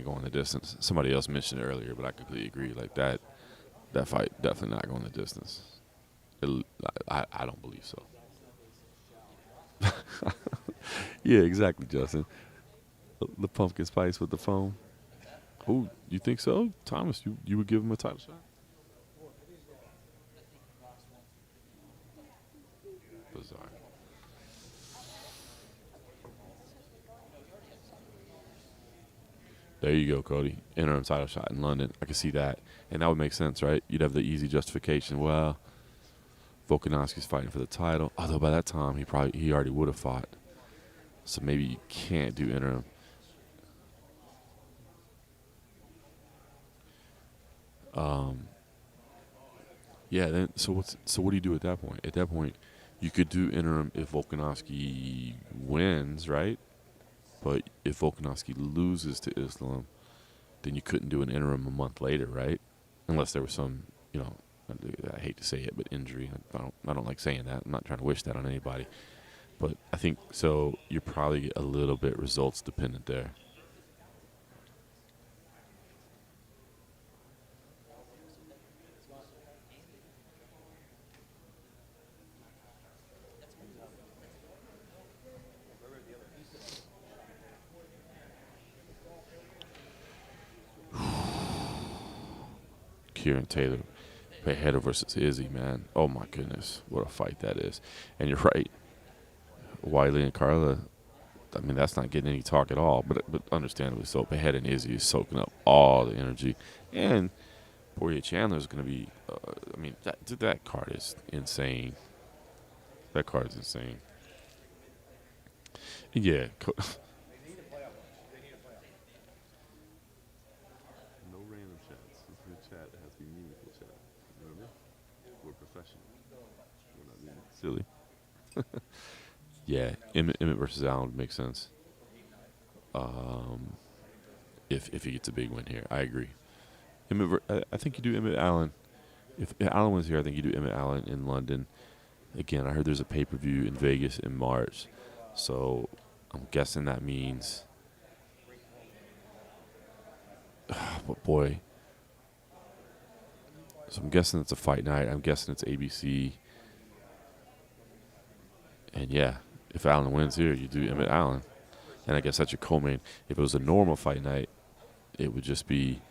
A: going the distance. Somebody else mentioned it earlier, but I completely agree. Like that fight definitely not going the distance. I don't believe so. Yeah, exactly, Justin. The pumpkin spice with the foam. Oh, you think so, Thomas? You would give him a title shot? Bizarre. There you go, Cody. Interim title shot in London. I can see that, and that would make sense, right? You'd have the easy justification. Well, Volkanovski's fighting for the title. Although by that time he already would have fought. So maybe you can't do interim. Yeah. Then so what do you do at that point? At that point, you could do interim if Volkanovski wins, right? But if Volkanovski loses to Islam, then you couldn't do an interim a month later, right? Unless there was some, I hate to say it, but injury. I don't like saying that. I'm not trying to wish that on anybody. But I think so. You're probably a little bit results dependent there. Kieran Taylor, Pereira versus Izzy, man. Oh my goodness, what a fight that is! And you're right, Wiley and Carla. I mean, that's not getting any talk at all, but understandably so. Pereira and Izzy is soaking up all the energy, and Poirier Chandler is going to be. I mean, that card is insane. That card is insane. Yeah. No random chats. This is a chat that has to be meaningful chat. Remember? We're professional. We're not being silly. Yeah, Emmett versus Allen would make sense. If he gets a big win here, I agree. I think you do Emmett Allen. If Allen was here, I think you do Emmett Allen in London. Again, I heard there's a pay-per-view in Vegas in March, so I'm guessing that means. But boy, so I'm guessing it's a fight night. I'm guessing it's ABC. And yeah, if Allen wins here, you do Emmett Allen. And I guess that's your co-main. If it was a normal fight night, it would just be,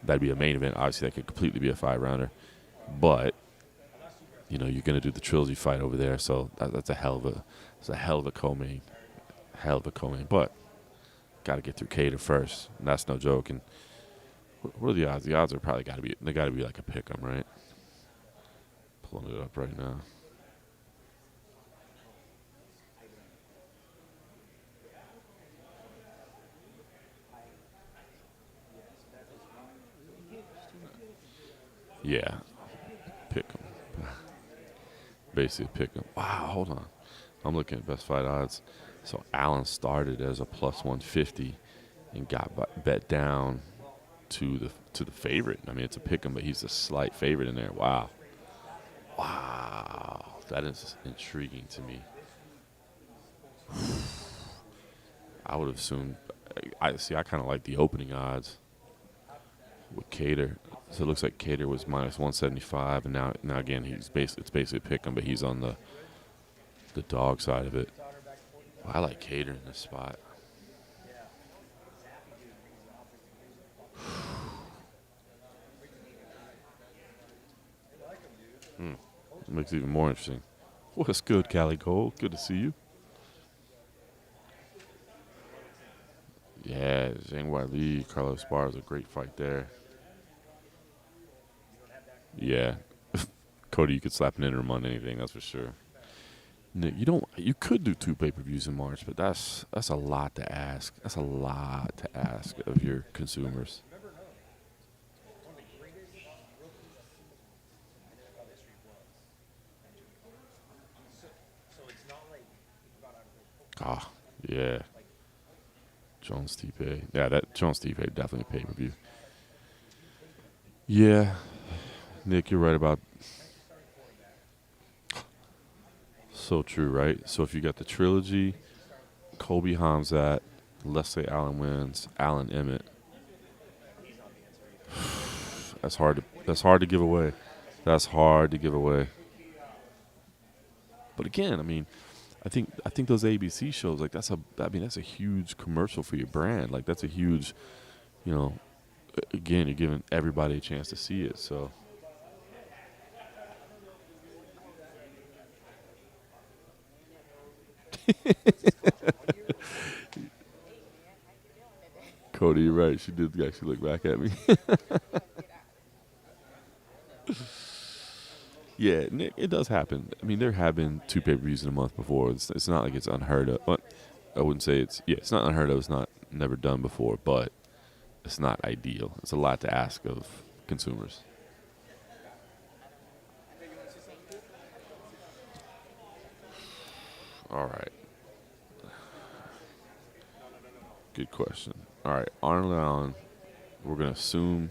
A: that'd be a main event. Obviously, that could completely be a 5-rounder. But, you're going to do the trilogy fight over there. So that's a hell of a co-main. Hell of a co-main. But, got to get through Kattar first. And that's no joke. And what are the odds? The odds are probably got to be like a pick 'em, right? Pulling it up right now. Yeah, pick 'em. Basically, pick 'em. Wow, hold on. I'm looking at best fight odds. So Allen started as a plus 150 and got bet down to the favorite. I mean, it's a pick 'em, but he's a slight favorite in there. Wow, that is intriguing to me. I would have assumed. I kind of like the opening odds with Kattar. So it looks like Kattar was minus 175, and now again it's basically a pick 'em, but he's on the dog side of it. Well, I like Kattar in this spot. Makes it even more interesting. What's good, Cali Gold? Good to see you. Yeah, Zhang Weili, Carlos Esparza, a great fight there. Yeah. Cody, you could slap an interim on anything, that's for sure. Nick, you could do 2 pay-per-views in March, but that's a lot to ask. That's a lot to ask of your consumers. Yeah. Jones Stipe. Yeah, that Jones Stipe definitely pay-per-view. Yeah. Nick, you're right about. So true, right? So if you got the trilogy, Kobe Hamzat, let's say Allen wins, Allen Emmett. That's hard to give away. That's hard to give away. But again, I mean, I think those ABC shows, like that's a huge commercial for your brand. Like that's a huge, again, you're giving everybody a chance to see it. So Cody, you're right. She did actually look back at me. Yeah, Nick, it does happen. I mean, there have been 2 pay-per-views in a month before. It's not like it's unheard of. Well, I wouldn't say it's not unheard of. It's not never done before, but it's not ideal. It's a lot to ask of consumers. All right. Good question. All right, Arnold Allen. We're gonna assume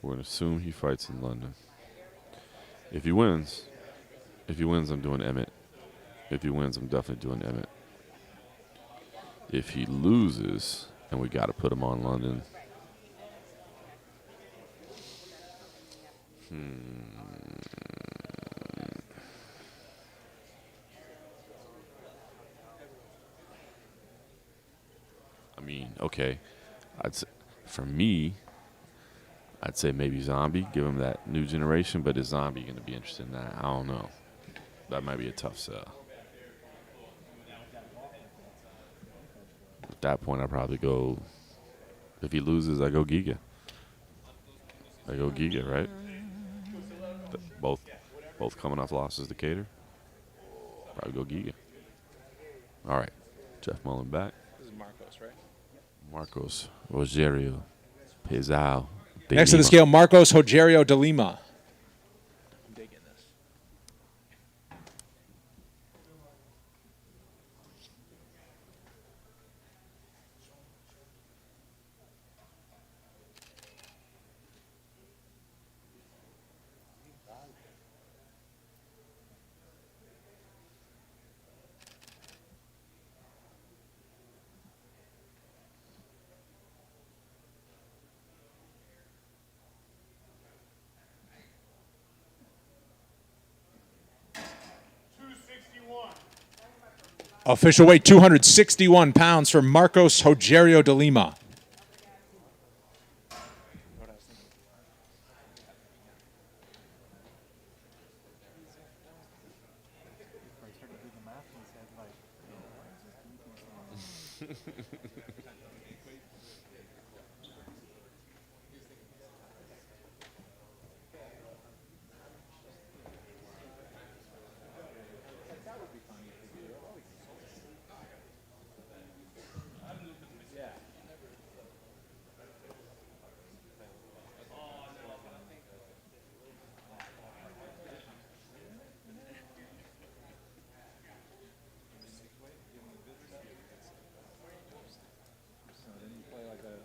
A: he fights in London. If he wins, I'm doing Emmett. If he wins, I'm definitely doing Emmett. If he loses, and we got to put him on London. I mean, okay. For me, I'd say maybe Zombie. Give him that new generation, but is Zombie going to be interested in that? I don't know. That might be a tough sell. At that point, I'd probably go. If he loses, I go Giga. Right? Both coming off losses to Kattar. Probably go Giga. All right. Jeff Mullen back.
C: This is Marcos, right?
A: Marcos Rogerio Pesao.
C: Next to the scale, Marcos Rogerio de Lima. I'm digging this. Official weight 261 pounds for Marcos Rogerio de Lima.
D: I started doing the math and said, like, why is this defense So then you play like an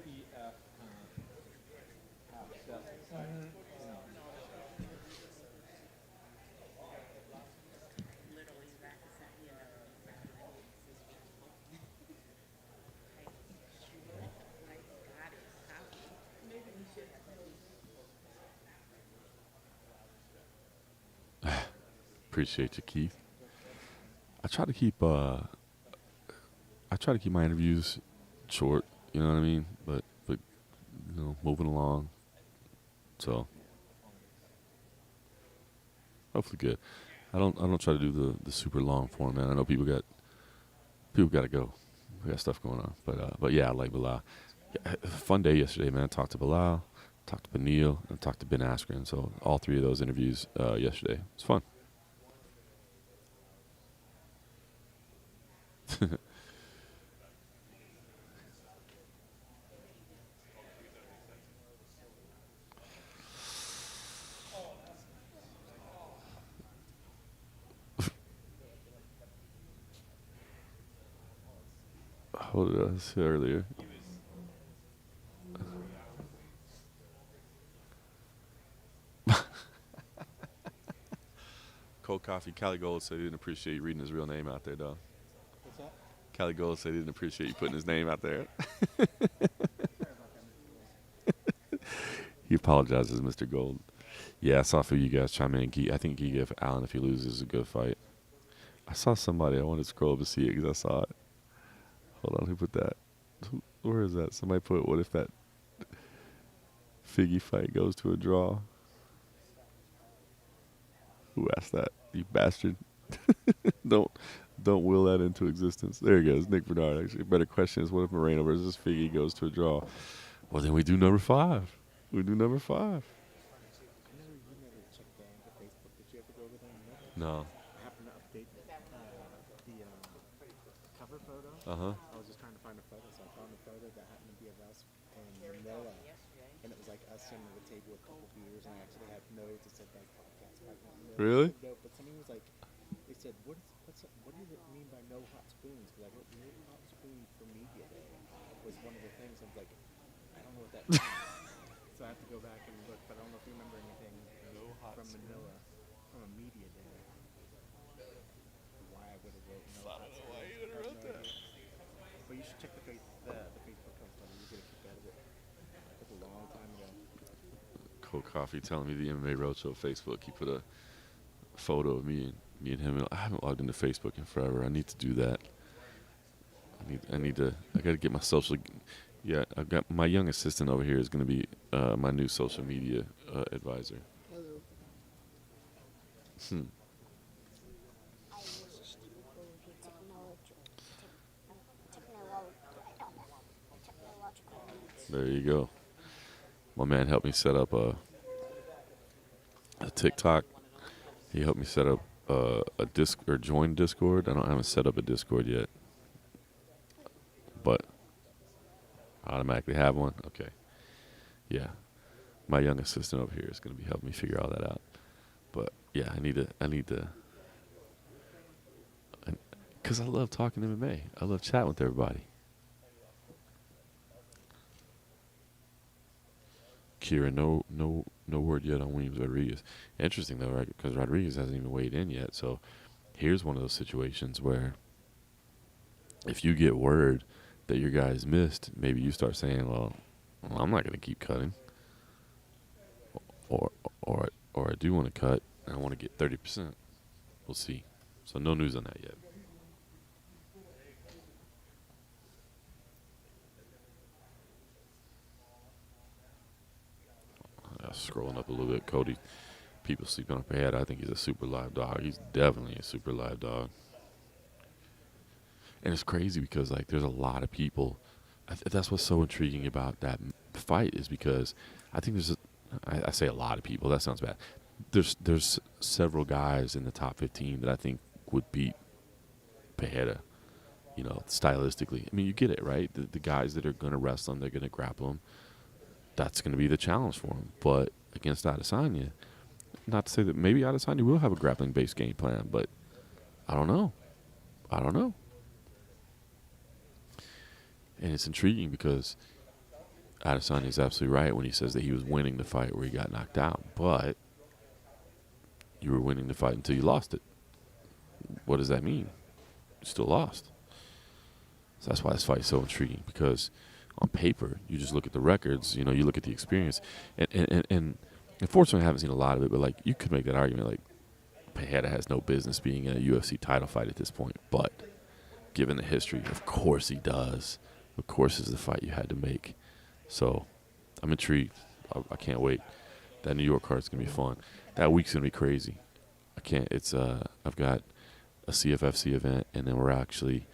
D: EF half step type, you know.
A: Appreciate you, Keith. I try to keep my interviews short. You know what I mean? But moving along. So hopefully good. I don't try to do the super long format. I know people got to go. We got stuff going on. But yeah, I like Bilal. Yeah, fun day yesterday, man. Talked to Bilal, talked to Benil, and talked to Ben Askren. So all three of those interviews yesterday. It's fun. What did I say earlier? Cold Coffee, Cali Gold said he didn't appreciate you reading his real name out there, dog.
D: What's that?
A: Cali Gold said he didn't appreciate you putting his name out there. He apologizes, Mr. Gold. Yeah, I saw a few of you guys chime in. I think Giga Allen, if he loses, is a good fight. I saw somebody. I wanted to scroll up to see it because I saw it. Hold on, who put that? Where is that? Somebody put, what if that Figgy fight goes to a draw? Who asked that? You bastard. Don't will that into existence. There he goes. Nick Bernard. Actually, a better question is, what if Moreno versus Figgy goes to a draw? Well, then we do number 5. We do number 5.
D: You never checked the Facebook. Did you ever go over there?
A: No.
D: I happened to update the cover photo.
A: Uh-huh.
D: I was just trying to find a photo, so I found a photo that happened to be of us in Manila, and it was like us sitting at a table with a couple beers, and I actually had notes that said like podcast Fight Night.
A: Really?
D: No, but somebody was like, they said, what does it mean by no hot spoons? Because I wrote no hot spoon for media day was one of the things. I was like, I don't know what that means. So I have to go back and look, but I don't know if you remember anything from Manila, from a media day. Why I would have wrote no hot spoons.
E: Why you would have wrote that?
D: But you should check the Facebook post on it. You get a kick out of it. It was a long time ago.
A: Cold Coffee telling me the MMA Roadshow Facebook. He put a photo of me and him. I haven't logged into Facebook in forever. I need to do that. I got to get my social. Yeah, I've got my young assistant over here is going to be my new social media advisor.
E: Hello.
F: I use technological means.
A: There you go. My man helped me set up a TikTok. He helped me set up a disc or join Discord. I haven't set up a Discord yet, but I automatically have one. Okay, yeah. My young assistant over here is going to be helping me figure all that out. But yeah, I need to, because I love talking MMA. I love chatting with everybody. Kira, no word yet on Williams Rodriguez. Interesting though, right? Because Rodriguez hasn't even weighed in yet. So here's one of those situations where if you get word that your guy's missed, maybe you start saying, "Well, I'm not going to keep cutting," or I do want to cut and I want to get 30%. We'll see. So no news on that yet. Scrolling up a little bit, Cody. People sleeping up ahead. I think he's a super live dog. He's definitely a super live dog. And it's crazy because like there's a lot of people. That's what's so intriguing about that fight is because I think I say a lot of people. That sounds bad. There's several guys in the top 15 that I think would beat Pereira. You know, stylistically. I mean, you get it, right? The guys that are going to wrestle him, they're going to grapple him. That's going to be the challenge for him. But against Adesanya, not to say that maybe Adesanya will have a grappling-based game plan, but I don't know. And it's intriguing because Adesanya is absolutely right when he says that he was winning the fight where he got knocked out. But you were winning the fight until you lost it. What does that mean? You still lost. So that's why this fight is so intriguing because on paper, you just look at the records, you know, you look at the experience. And unfortunately, I haven't seen a lot of it, but, like, you could make that argument, like, Pereira has no business being in a UFC title fight at this point. But given the history, of course he does. Of course it's the fight you had to make. So I'm intrigued. I can't wait. That New York card's going to be fun. That week's going to be crazy. I've got a CFFC event, and then we're actually,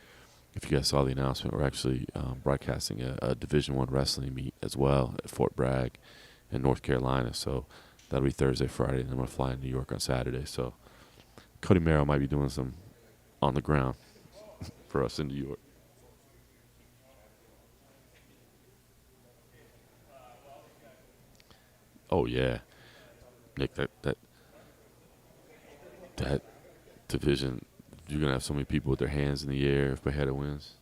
A: if you guys saw the announcement, we're actually broadcasting a Division I wrestling meet as well at Fort Bragg in North Carolina. So that'll be Thursday, Friday, and then we'll fly to New York on Saturday. So Cody Merrill might be doing some on the ground for us in New York. Oh yeah, Nick, that division, you're gonna have so many people with their hands in the air if Pereira wins.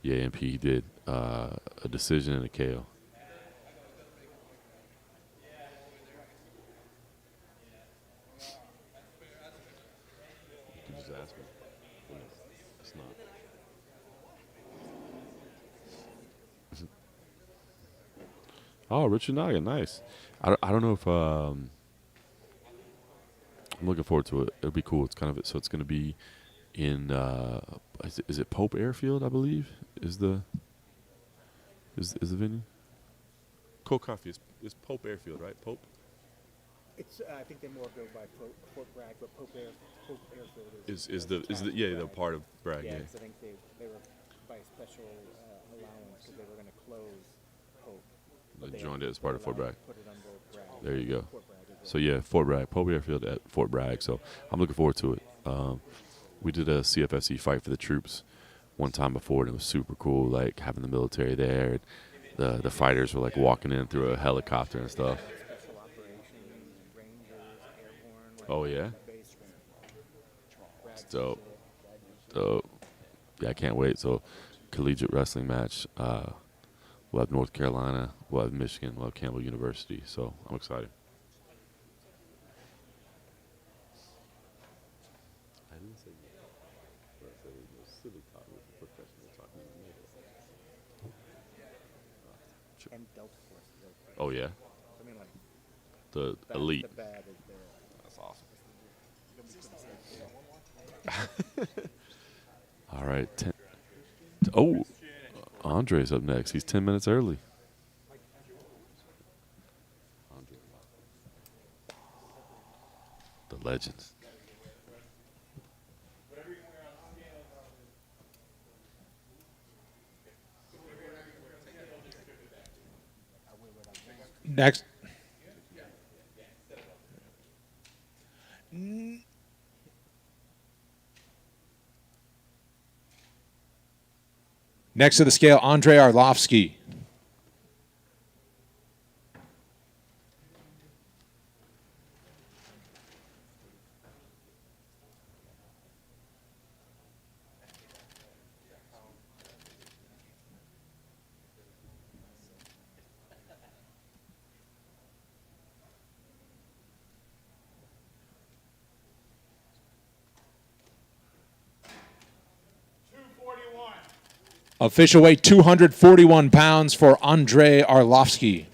A: Yeah, MP did a decision and a KO. You just asked me. It's not. Oh, Richard Naga, nice. I don't know if I'm looking forward to it. It'll be cool. It's kind of so it's going to be in is it Pope Airfield? I believe is the venue. Cold Coffee is Pope Airfield, right? Pope.
D: It's I think they more go by Fort Bragg, but Pope Airfield
A: Is the part of Bragg?
D: Yeah,
A: Yeah.
D: because I think they were by special allowance because they were going to close Pope.
A: They joined it as part of Fort Bragg.
D: Put it under Bragg.
A: There you go.
D: Fort Bragg as well.
A: So yeah, Fort Bragg, Pope Airfield at Fort Bragg. So I'm looking forward to it. We did a CFFC fight for the troops one time before, and it was super cool. Like having the military there. the fighters were like walking in through a helicopter and stuff.
D: Special operations, rangers, airborne, like
A: Oh yeah,
D: base
A: it's dope. Dope. Yeah, I can't wait. So, collegiate wrestling match. We'll have North Carolina. We'll have Michigan. We'll have Campbell University. So I'm excited. I didn't say but I said it was silly talk with the professional talking in the middle.
D: and Delta Force.
A: Oh yeah,
D: I mean, like
A: the
D: bad,
A: elite.
D: The bad is there.
A: That's awesome.
D: You're gonna be
A: All right. Oh, Andre's up next. He's 10 minutes early. The legends.
C: Next. Next to the scale, Andre Arlovsky. Official weight 241 pounds for Andre Arlovsky.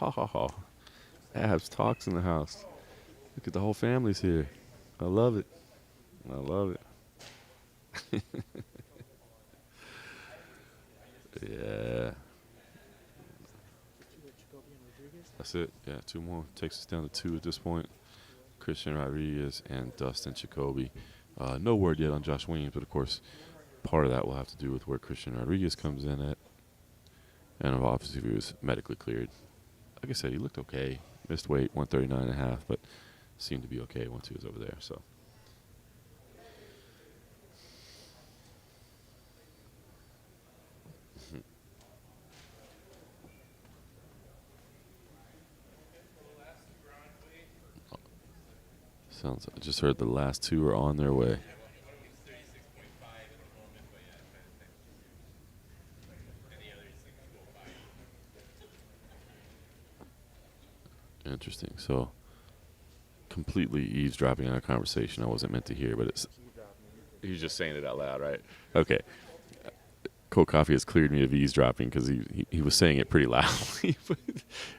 A: Oh, Abs talks in the house. Look at the whole family's here. I love it. I love it. Yeah. That's it. Yeah, two more. Takes us down to two at this point. Christian Rodriguez and Dustin Jacoby. No word yet on Josh Williams, but of course, part of that will have to do with where Christian Rodriguez comes in at. And obviously, if he was medically cleared. Like I said, he looked okay. Missed weight, 139.5, but seemed to be okay once he was over there. So. Sounds. I just heard the last two are on their way. Interesting. So, completely eavesdropping on a conversation I wasn't meant to hear, but it's. He's just saying it out loud, right? Okay. Cold Coffee has cleared me of eavesdropping because he was saying it pretty loudly. But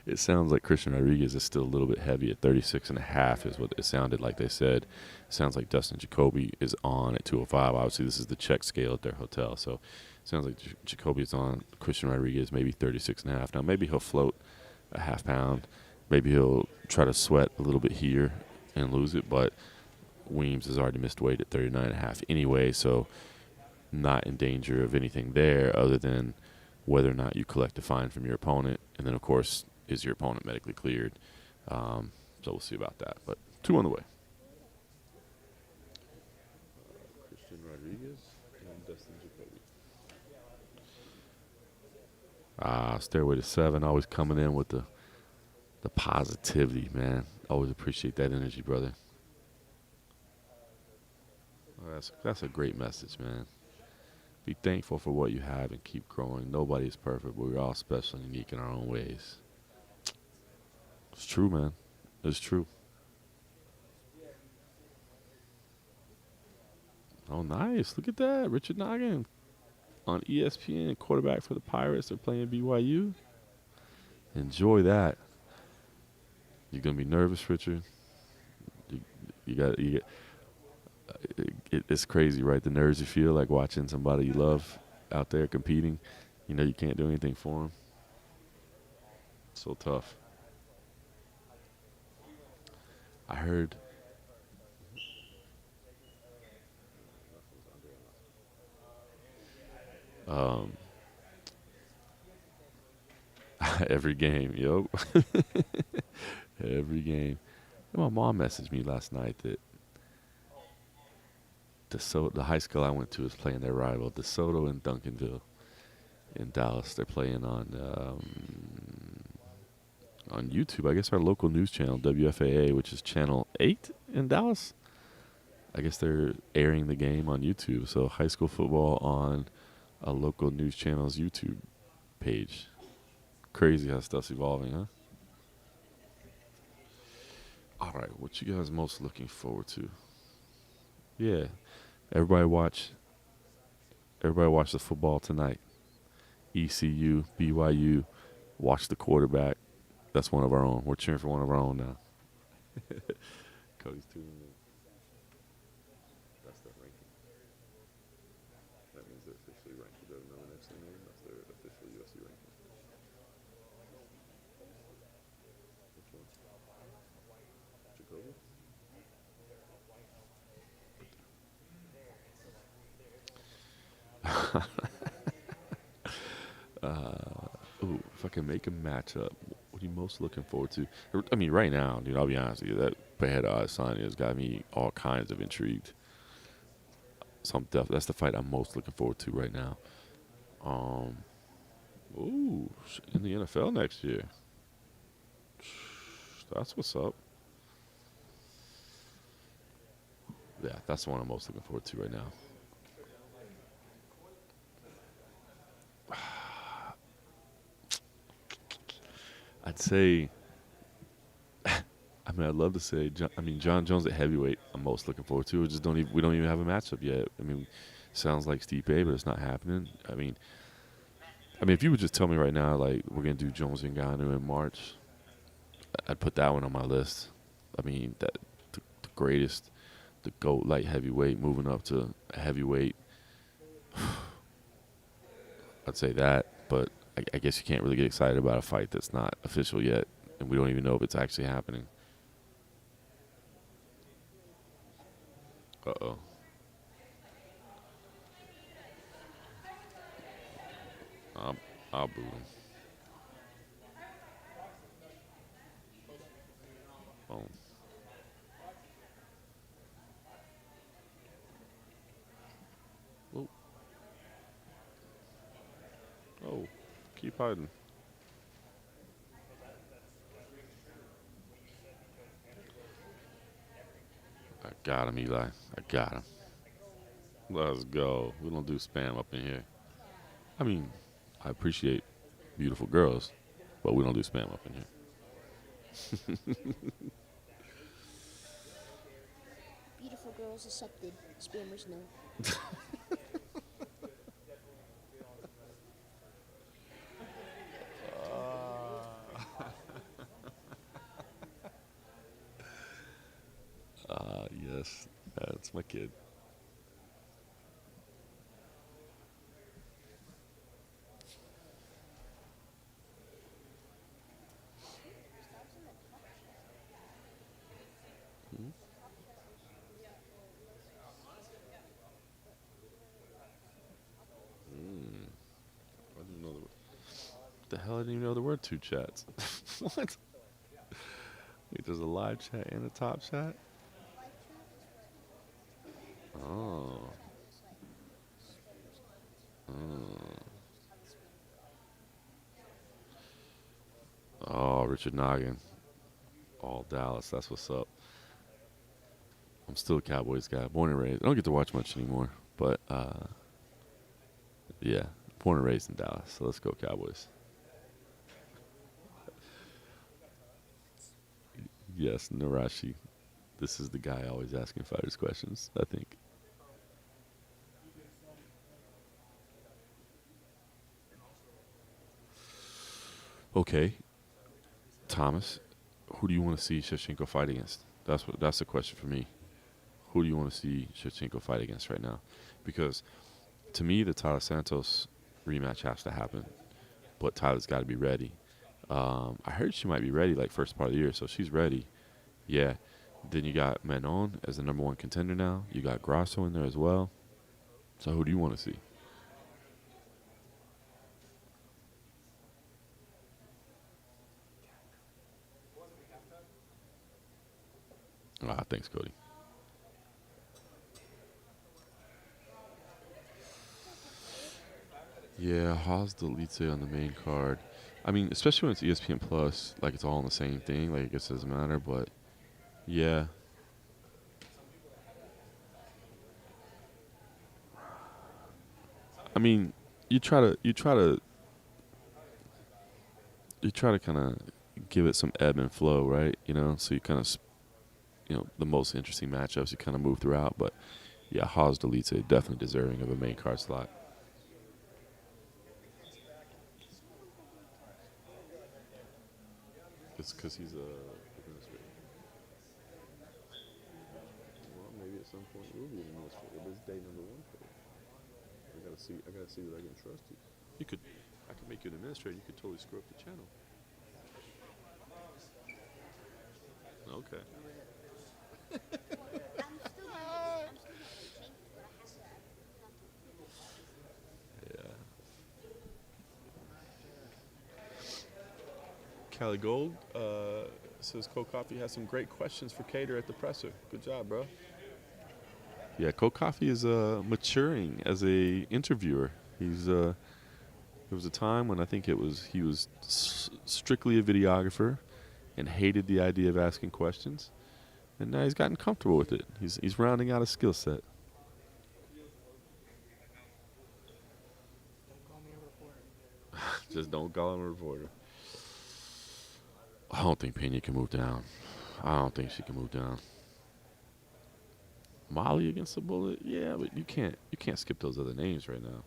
A: it sounds like Christian Rodriguez is still a little bit heavy at 36.5 is what it sounded like they said. It sounds like Dustin Jacoby is on at 205. Obviously, this is the check scale at their hotel. So, it sounds like Jacoby is on. Christian Rodriguez maybe 36.5. Now, maybe he'll float a half pound. Maybe he'll try to sweat a little bit here and lose it, but Weems has already missed weight at 39.5 anyway, so not in danger of anything there other than whether or not you collect a fine from your opponent. And then, of course, is your opponent medically cleared? So we'll see about that. But two on the way. Christian Rodriguez and Dustin Jacoby. Stairway to 7, always coming in with the positivity, man. Always appreciate that energy, brother. Oh, that's a great message, man. Be thankful for what you have and keep growing. Nobody is perfect, but we're all special and unique in our own ways. It's true, man. It's true. Oh, nice. Look at that. Richard Noggin on ESPN, quarterback for the Pirates. They're playing BYU. Enjoy that. You're gonna be nervous, Richard. It's crazy, right? The nerves you feel like watching somebody you love out there competing. You know you can't do anything for him. So tough. I heard. Um, every game, yo. Every game. And my mom messaged me last night that the high school I went to is playing their rival, DeSoto and Duncanville in Dallas. They're playing on YouTube. I guess our local news channel, WFAA, which is channel 8 in Dallas. I guess they're airing the game on YouTube. So high school football on a local news channel's YouTube page. Crazy how stuff's evolving, huh? All right, what you guys most looking forward to? Yeah, everybody watch the football tonight. ECU, BYU, watch the quarterback. That's one of our own. We're cheering for one of our own now. Cody's tuning in. That's the ranking. That means they're officially ranked. They're known FC name. That's their official UFC ranking. Which one? Jacoby? Ooh, if I can make a matchup, what are you most looking forward to? I mean, right now, dude, I'll be honest with you, that Behead Adesanya has got me all kinds of intrigued. So that's the fight I'm most looking forward to right now. In the NFL next year. That's what's up. Yeah, that's the one I'm most looking forward to right now. I'd say, I mean, I'd love to say, John Jones at heavyweight, I'm most looking forward to. We don't even have a matchup yet. I mean, sounds like Stipe, but it's not happening. I mean, if you would just tell me right now, like, we're going to do Jones and Ngannou in March, I'd put that one on my list. I mean, the greatest, the GOAT light heavyweight, moving up to heavyweight. I'd say that, but I guess you can't really get excited about a fight that's not official yet, and we don't even know if it's actually happening. Uh-oh. I'll boo him. Boom. Oh. Oh, keep hiding. I got him, Eli. I got him. Let's go. We don't do spam up in here. I mean, I appreciate beautiful girls, but we don't do spam up in here.
F: Beautiful girls accepted. Spammers no.
A: Yes, that's my kid. I didn't know the hell. I didn't even know there were two chats. What? Wait, there's a live chat and a top chat? Oh. Oh, Richard Noggin. All Dallas. That's what's up. I'm still a Cowboys guy. Born and raised. I don't get to watch much anymore. But, yeah. Born and raised in Dallas. So let's go Cowboys. Yes, Narashi. This is the guy always asking fighters questions, I think. Okay. Thomas, who do you want to see Shevchenko fight against? That's the question for me. Who do you want to see Shevchenko fight against right now? Because to me, the Tyler Santos rematch has to happen. But Tyler's got to be ready. I heard she might be ready like first part of the year, so she's ready. Yeah. Then you got Manon as the number 1 contender now. You got Grasso in there as well. So who do you want to see? Thanks, Cody. Yeah, Haas deletes it on the main card. I mean, especially when it's ESPN Plus, like it's all in the same thing. Like I guess it doesn't matter, but yeah. I mean, you try to kind of give it some ebb and flow, right? You know, so you kind of, the most interesting matchups you kind of move throughout. But yeah, Haas deletes it. Definitely deserving of a main card slot. It's because he's a administrator. Well, maybe at some point we'll be an administrator. But it's day number 1 for it. I gotta see that I can trust you. I could make you an administrator. You could totally screw up the channel. Okay. Yeah. Cali Gold says Cold Coffee has some great questions for Kattar at the presser. Good job, bro. Yeah, Cold Coffee is maturing as a interviewer. There was a time when I think he was strictly a videographer and hated the idea of asking questions, and now he's gotten comfortable with it. He's rounding out a skill set. Just don't call him a reporter. I don't think Pena can move down. I don't think she can move down. Molly against the Bullet? Yeah, but you can't skip those other names right now.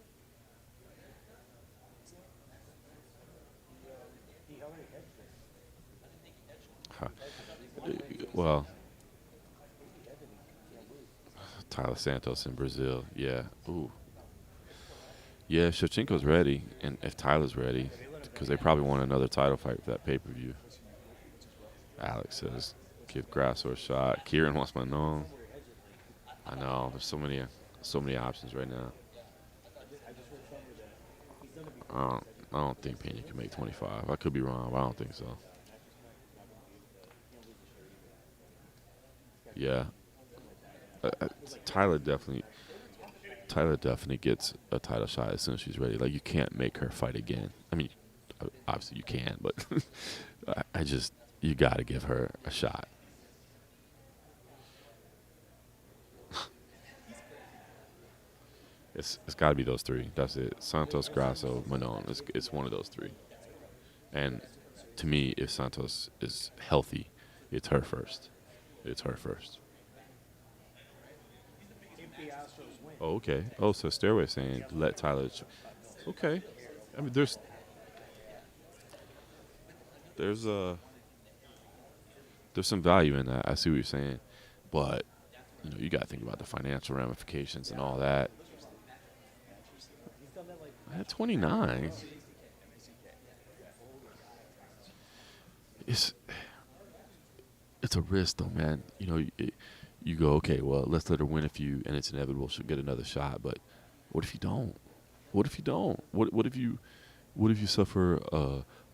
A: Huh. Well, Tyler Santos in Brazil. Yeah. Ooh. Yeah, Shevchenko's ready, and if Tyler's ready, because they probably want another title fight for that pay-per-view. Alex says, give Grasso a shot. Kieran wants my known. I know. There's so many options right now. I don't think Pena can make 25. I could be wrong, but I don't think so. Yeah. Tyler definitely gets a title shot as soon as she's ready. Like, you can't make her fight again. I mean, obviously you can, but you got to give her a shot. It's got to be those 3. That's it. Santos, Grasso, Manon. It's one of those 3. And to me, if Santos is healthy, it's her first. It's her first. Oh, okay. Oh, so Stairway saying let Tyler. Okay. I mean, there's some value in that. I see what you're saying, but you got to think about the financial ramifications and all that. At 29, it's a risk, though, man. You go, okay, well, let's let her win a few, and it's inevitable she'll get another shot. But what if you don't? What if you don't? What if you suffer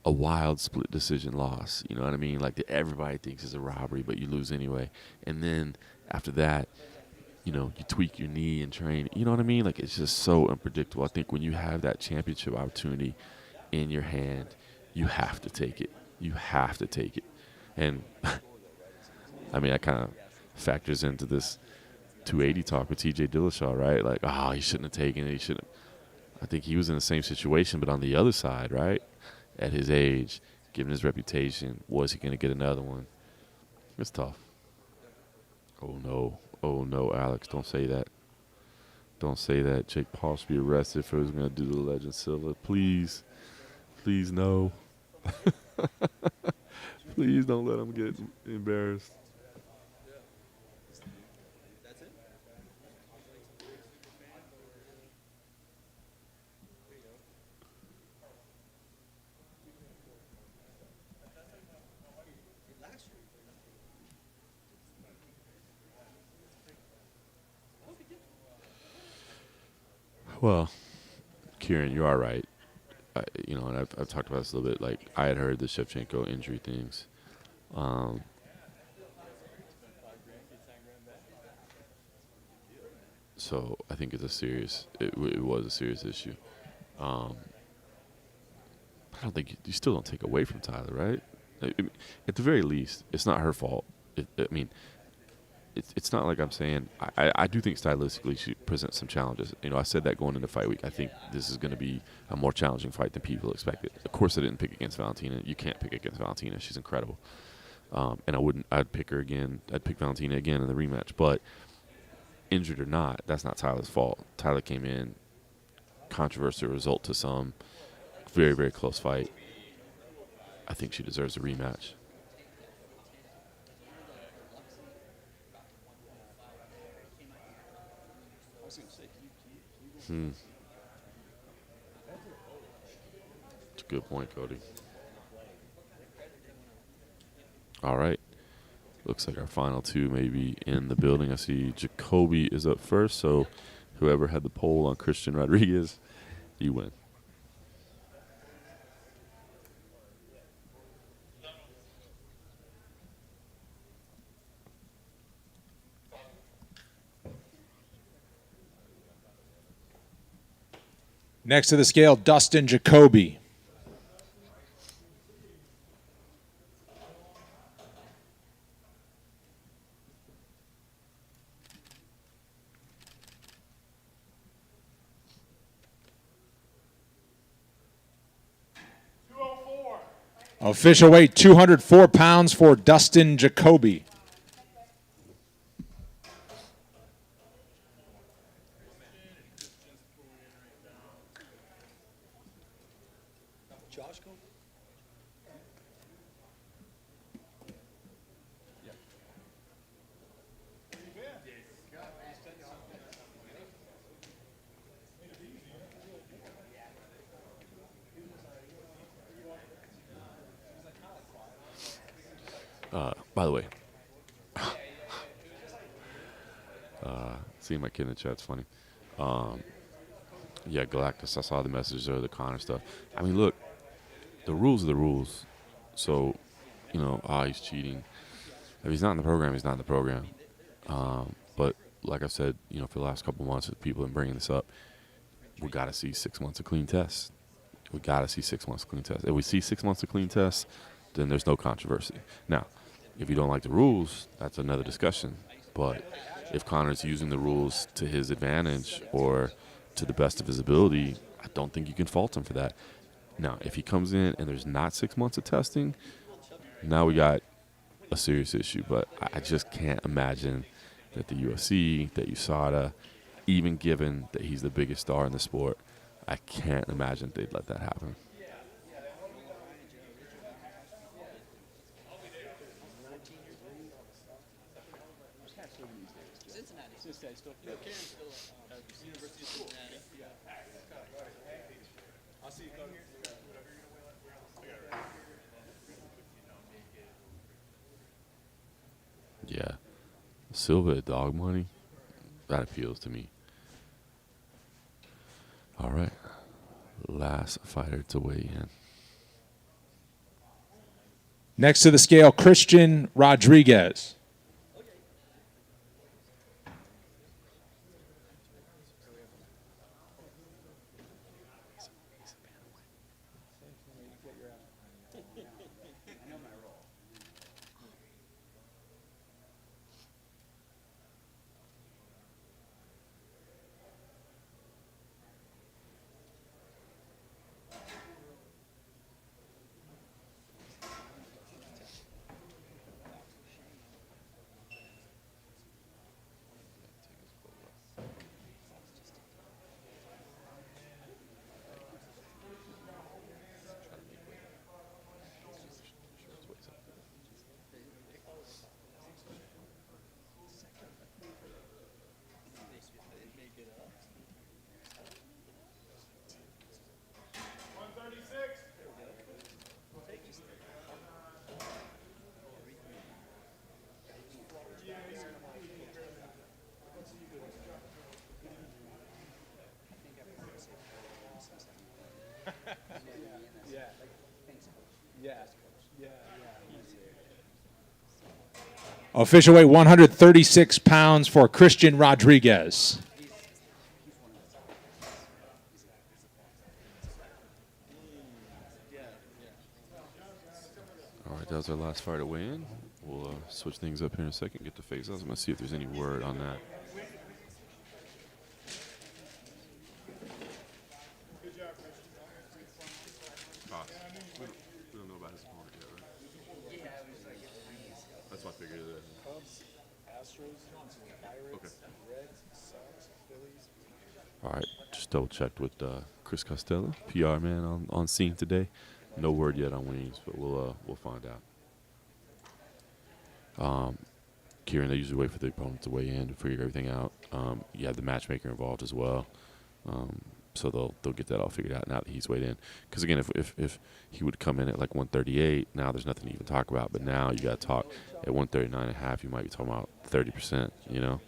A: a wild split decision loss? You know what I mean? Like that everybody thinks is a robbery, but you lose anyway. And then after that, you tweak your knee and train. You know what I mean? Like, it's just so unpredictable. I think when you have that championship opportunity in your hand, you have to take it. You have to take it. And I mean, that kind of factors into this 280 talk with TJ Dillashaw, right? Like, he shouldn't have taken it. He shouldn't. I think he was in the same situation, but on the other side, right? At his age, given his reputation, was he going to get another one? It's tough. Oh no, Alex, don't say that. Don't say that. Jake Paul should be arrested for what he's going to do to the legend Silva. Please no. Please don't let him get embarrassed. Well, Kieran, you are right. And I've talked about this a little bit. Like, I had heard the Shevchenko injury things. So I think it's it was a serious issue. I don't think you still don't take away from Tyler, right? At the very least, it's not her fault. It's not like I'm saying I do think stylistically she presents some challenges. I said that going into fight week. I think this is going to be a more challenging fight than people expected. Of course, I didn't pick against Valentina. You can't pick against Valentina. She's incredible. And I'd pick her again. I'd pick Valentina again in the rematch. But injured or not, that's not Tyler's fault. Tyler came in, controversial result to some, very, very close fight. I think she deserves a rematch. It's a good point, Cody. All right. Looks like our final two may be in the building. I see Jacoby is up first, so whoever had the poll on Christian Rodriguez, you win.
C: Next to the scale, Dustin Jacoby. Official weight 204 pounds for Dustin Jacoby.
B: Josh, go.
A: By the way, seeing my kid in the chat's funny. Yeah, Galactus, I saw the messages or the Connor stuff. I mean, look, the rules are the rules. So, he's cheating. If he's not in the program, he's not in the program. But like I said, for the last couple months, with people and bringing this up, we got to see 6 months of clean tests. We got to see 6 months of clean tests. If we see 6 months of clean tests, then there's no controversy. Now, if you don't like the rules, that's another discussion. But if Connor's using the rules to his advantage or to the best of his ability, I don't think you can fault him for that. Now, if he comes in and there's not 6 months of testing, now we got a serious issue. But I just can't imagine that the UFC, that USADA, even given that he's the biggest star in the sport, I can't imagine they'd let that happen. Yeah. Silva at dog money, that appeals to me. All right. Last fighter to weigh in.
C: Next to the scale, Christian Rodriguez. Official weight 136 pounds for Christian Rodriguez.
A: All right, that was our last fight to weigh in. We'll switch things up here in a second, get the face-offs. I'm going to see if there's any word on that. We don't know about his opponent yet, right? That's my figure.
E: Cubs, Astros, Pirates, Reds, Sox, Phillies.
A: All right, just double checked with Chris Costello, PR man on scene today. No word yet on wings, but we'll find out. Kieran, they usually wait for the opponent to weigh in to figure everything out. You have the matchmaker involved as well, so they'll get that all figured out now that he's weighed in. Because again, if he would come in at like 138, now there's nothing to even talk about. But now you got to talk at 139.5. You might be talking about 30%. You know,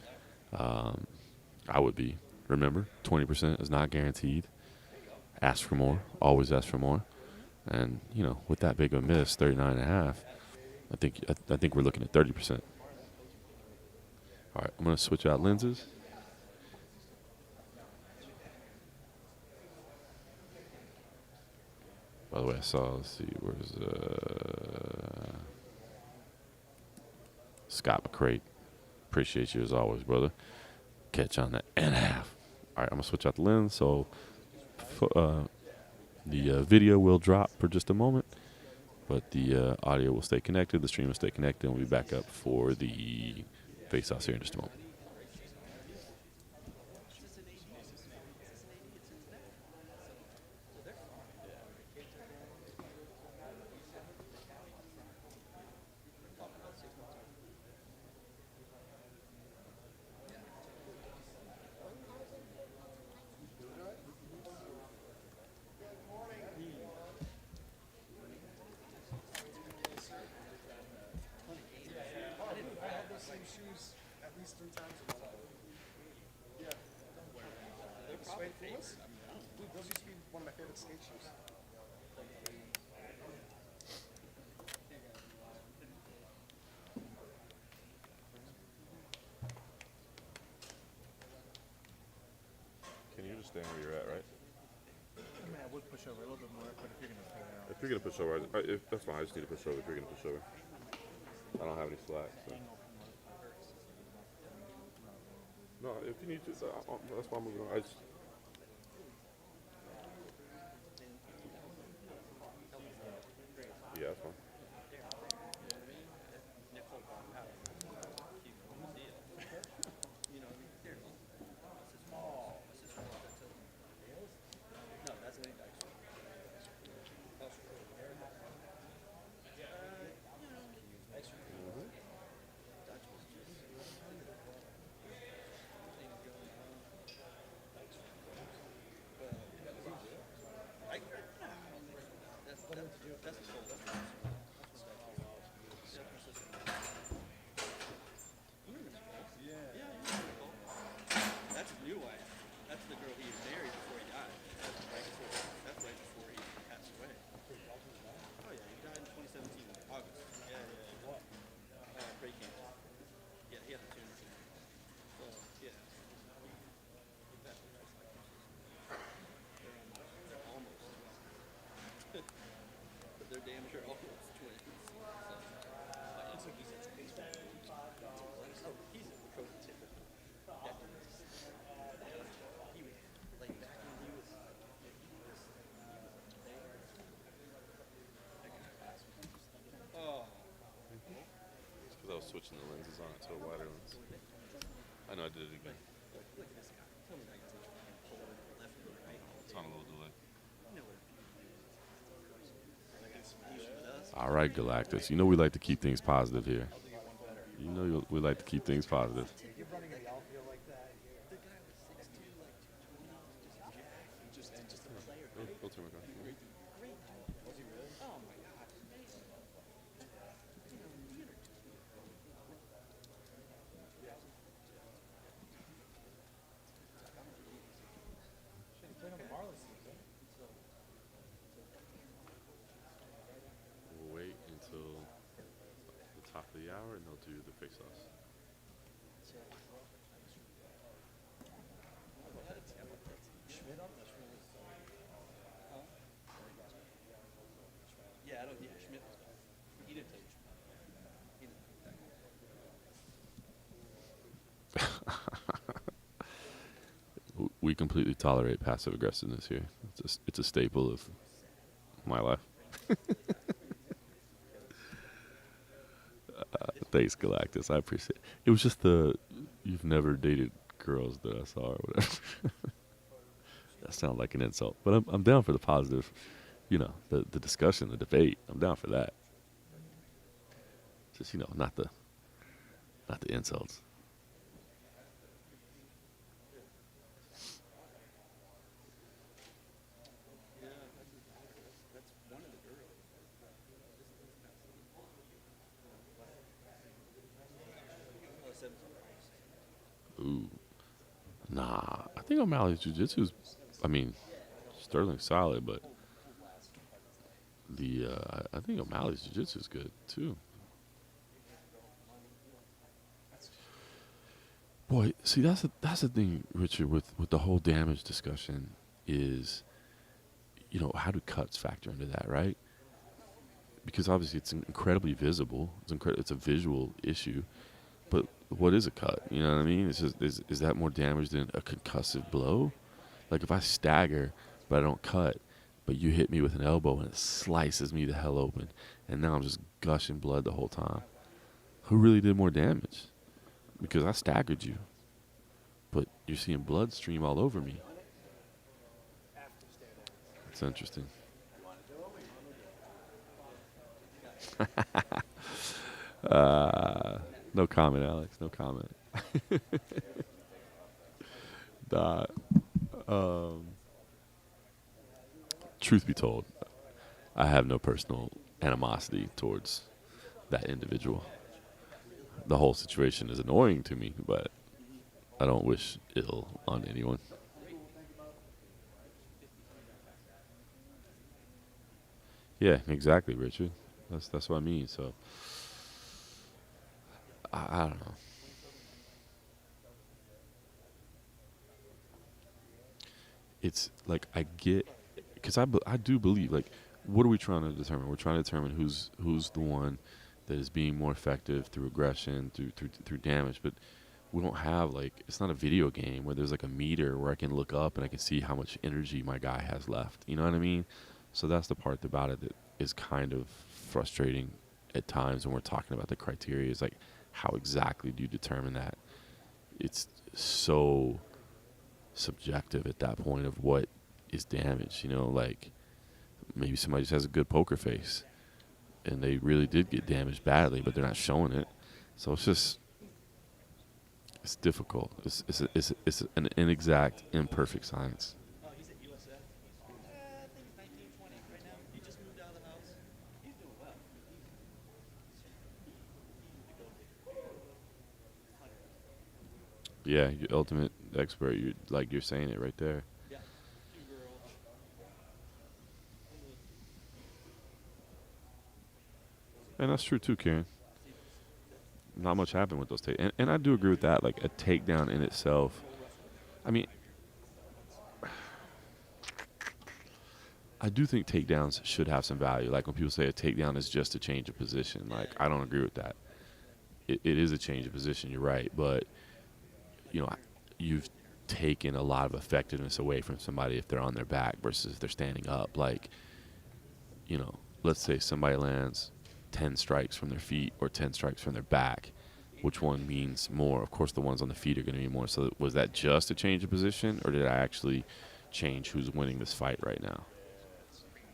A: I would be. Remember, 20% is not guaranteed. Ask for more. Always ask for more. And you know, with that big of a miss, 39.5, I think we're looking at 30%. All right, I'm going to switch out lenses. By the way, I saw, let's see, where's Scott McCrate. Appreciate you as always, brother. Catch on that and a half. All right, I'm going to switch out the lens. So the video will drop for just a moment, but the audio will stay connected. The stream will stay connected, and we'll be back up for the face-offs here in just a moment.
E: Those used to be one of my favorite skate shoes.
A: Can you just stand where you're at, right?
D: I mean, I would push over a little bit more, but if you're going to pay out.
A: If you're going to push over, that's fine. I just need to push over if you're going to push over. I don't have any slack. So. No, if you need to, that's why I'm moving on. Yeah, that's fine. I was switching the lenses on it to a wider lens. I know I did it again. It's on a little delay. All right, Galactus. You know we like to keep things positive here. You know we like to keep things positive. Go to my car. We'll wait until the top of the hour, and they'll do the face-offs.
E: Yeah, I don't. Yeah, Schmidt was gone. He didn't tell you. He didn't.
A: We completely tolerate passive aggressiveness here. It's a staple of my life. Thanks, Galactus. I appreciate it. It was just you've never dated girls that I saw or whatever. That sounds like an insult, but I'm down for the positive. The discussion, the debate. I'm down for that. Just not the insults. Ooh, nah. I think O'Malley's jiu-jitsu's, Sterling's solid, but I think O'Malley's jiu-jitsu's good too. Boy, see that's the thing, Richard, with the whole damage discussion is, how do cuts factor into that, right? Because obviously it's incredibly visible. It's a visual issue. But what is a cut? You know what I mean? It's just, is that more damage than a concussive blow? Like if I stagger, but I don't cut, but you hit me with an elbow and it slices me the hell open, and now I'm just gushing blood the whole time. Who really did more damage? Because I staggered you, but you're seeing blood stream all over me. It's interesting. No comment, Alex. No comment. Truth be told, I have no personal animosity towards that individual. The whole situation is annoying to me, but I don't wish ill on anyone. Yeah, exactly, Richard. That's what I mean. So I don't know. It's like I get, because I do believe, like, what are we trying to determine? We're trying to determine who's the one that is being more effective through aggression, through damage. But we don't have, like, it's not a video game where there's like a meter where I can look up and I can see how much energy my guy has left. You know what I mean? So that's the part about it that is kind of frustrating at times when we're talking about the criteria. Is like, how exactly do you determine that? It's so subjective at that point of what is damage. Like maybe somebody just has a good poker face and they really did get damaged badly, but they're not showing it. So it's difficult. It's an inexact, imperfect science.
E: He's at USF. I think he's 19, 20 right now. He just moved out of the house. He's doing well.
A: Yeah, you're ultimate expert. You're saying it right there.
E: Yeah. 2 girls.
A: And that's true too, Karen. Not much happened with those and I do agree with that. Like a takedown in itself. I mean, I do think takedowns should have some value. Like when people say a takedown is just a change of position. Like I don't agree with that. It is a change of position. You're right, but you've taken a lot of effectiveness away from somebody if they're on their back versus if they're standing up. Like, let's say somebody lands 10 strikes from their feet or 10 strikes from their back. Which one means more? Of course, the ones on the feet are going to mean more. So was that just a change of position, or did I actually change who's winning this fight right now?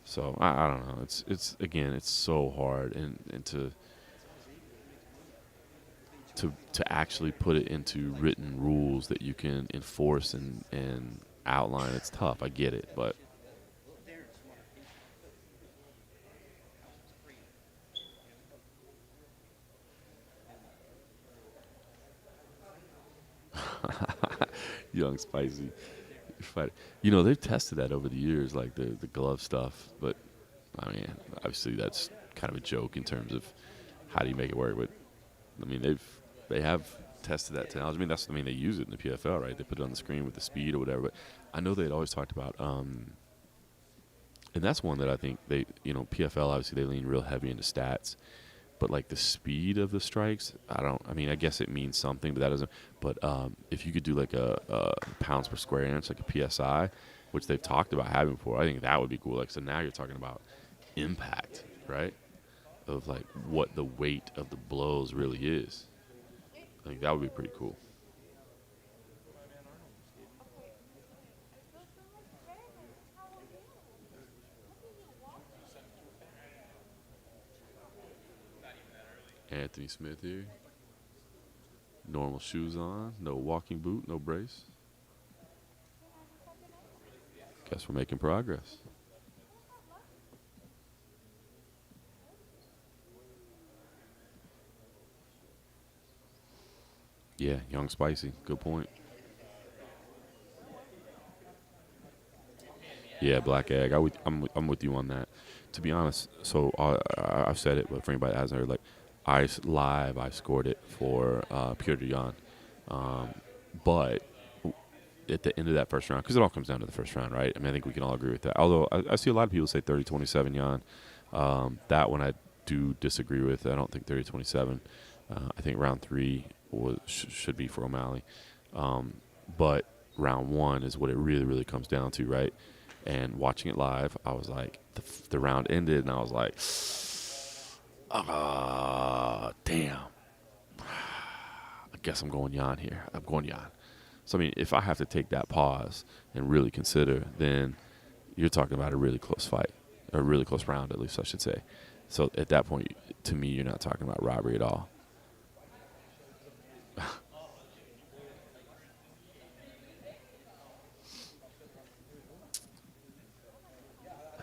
A: So I don't know. It's again, it's so hard and to actually put it into written rules that you can enforce and outline. It's tough. I get it, but young spicy fight. They've tested that over the years, like the glove stuff. But I mean, obviously that's kind of a joke in terms of how do you make it work. But I mean, they have tested that technology. I mean, they use it in the PFL, right? They put it on the screen with the speed or whatever. But I know they'd always talked about, and that's one that I think PFL, obviously they lean real heavy into stats. But like the speed of the strikes, I mean, I guess it means something, but that doesn't. But if you could do like a pounds per square inch, like a PSI, which they've talked about having before, I think that would be cool. Like, so now you're talking about impact, right? Of like what the weight of the blows really is. I think that would be pretty cool. Anthony Smith here. Normal shoes on, no walking boot, no brace. Guess we're making progress. Yeah, young spicy. Good point. Yeah, black egg. I'm with you on that. To be honest, so I've said it, but for anybody that hasn't heard, like I scored it for Pierre Jan, but at the end of that first round, because it all comes down to the first round, right? I mean, I think we can all agree with that. Although I see a lot of people say 30-27 Jan. That one I do disagree with. I don't think 30-27. I think round 3 should be for O'Malley, but round 1 is what it really, really comes down to, right? And watching it live, I was like, the round ended, and I was like, damn. I guess I'm going Jan here. I'm going Jan. So, I mean, if I have to take that pause and really consider, then you're talking about a really close fight, a really close round, at least I should say. So at that point, to me, you're not talking about robbery at all.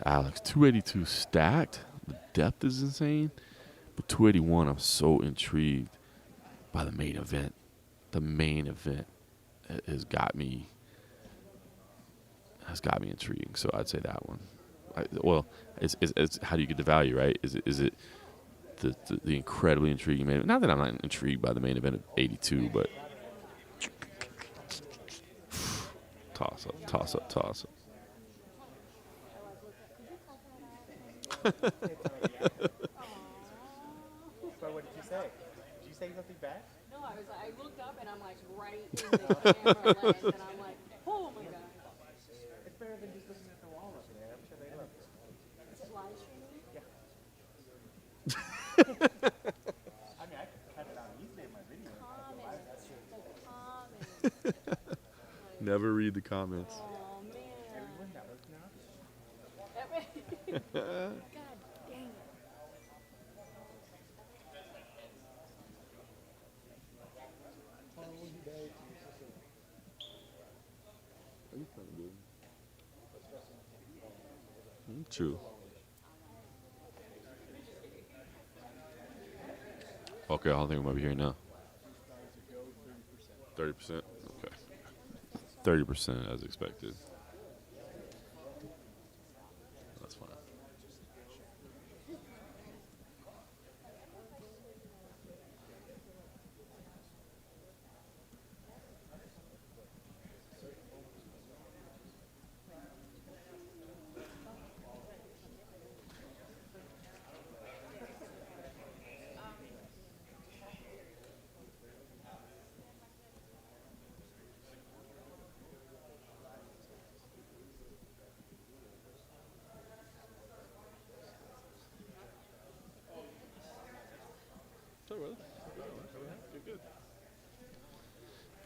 A: Alex, 282 stacked. The depth is insane. But 281, I'm so intrigued by the main event. The main event has got me intriguing. So I'd say that one. It's how do you get the value, right? Is it the incredibly intriguing main event? Not that I'm not intrigued by the main event of 82, but toss up.
D: So what did you say? Did you say something bad?
G: No, I looked up and I'm like right in the camera lens and I'm like, oh my god.
D: It's better than just looking at the wall over there. I'm sure they love it.
G: Is it live streaming?
D: Yeah. I mean, I could cut it out easily in my video.
G: Comments.
A: Never read the comments.
G: Oh man.
D: Everyone that was now.
G: God dang it.
A: True. Okay, I think I'm over here now. 30%? Okay. 30% as expected. That's fine.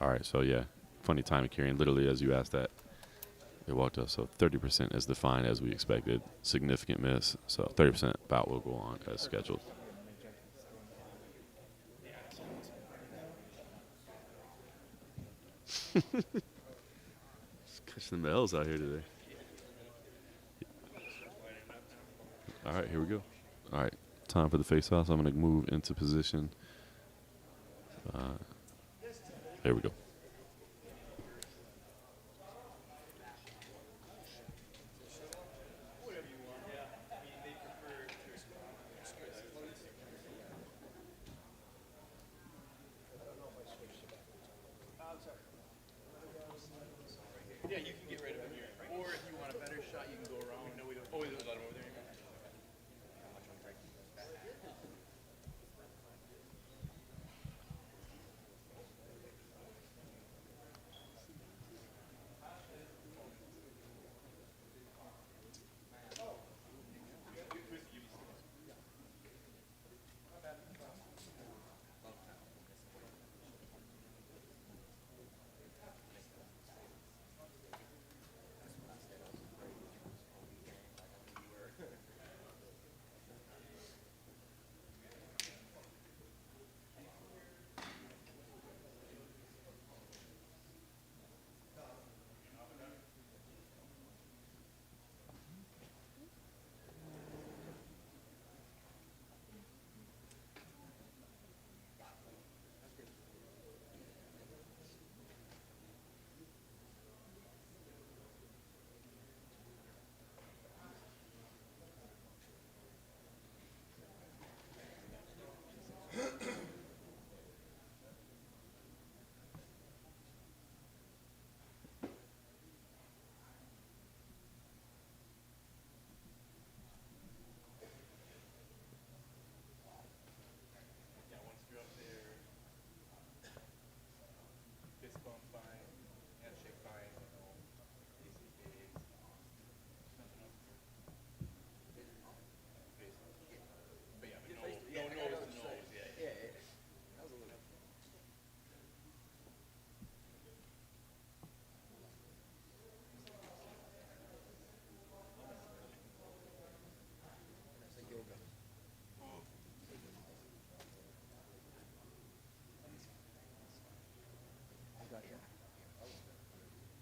A: All right, so yeah, funny timing, Kieran. Literally, as you asked that, it walked up. So 30% is defined as we expected. Significant miss. So 30% bout will go on as scheduled. Just catching the bells out here today. All right, here we go. All right, time for the face-offs. I'm going to move into position. There we go.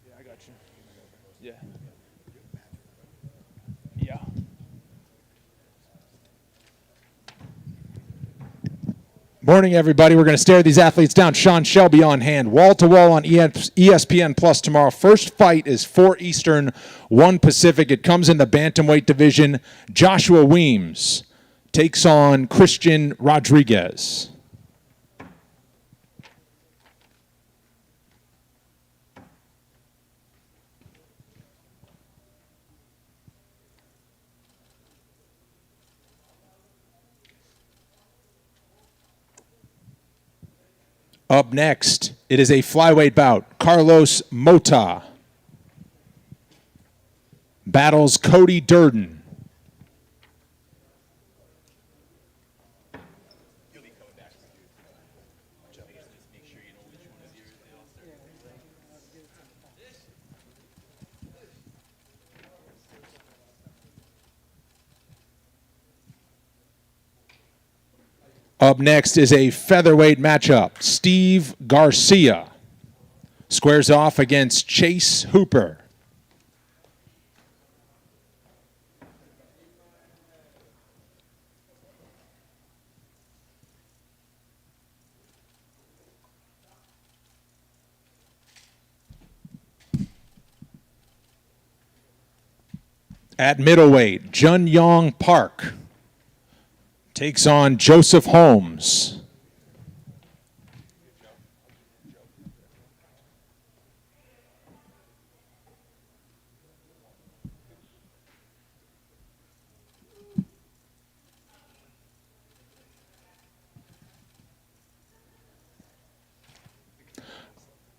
C: Yeah, I got you. Yeah. Yeah. Morning, everybody. We're going to stare these athletes down. Sean Shelby on hand, wall to wall on ESPN Plus tomorrow. First fight is 4 Eastern, 1 Pacific. It comes in the bantamweight division. Joshua Weems takes on Christian Rodriguez. Up next, it is a flyweight bout. Carlos Mota battles Cody Durden. Up next is a featherweight matchup. Steve Garcia squares off against Chase Hooper. At middleweight, Jun Yong Park takes on Joseph Holmes.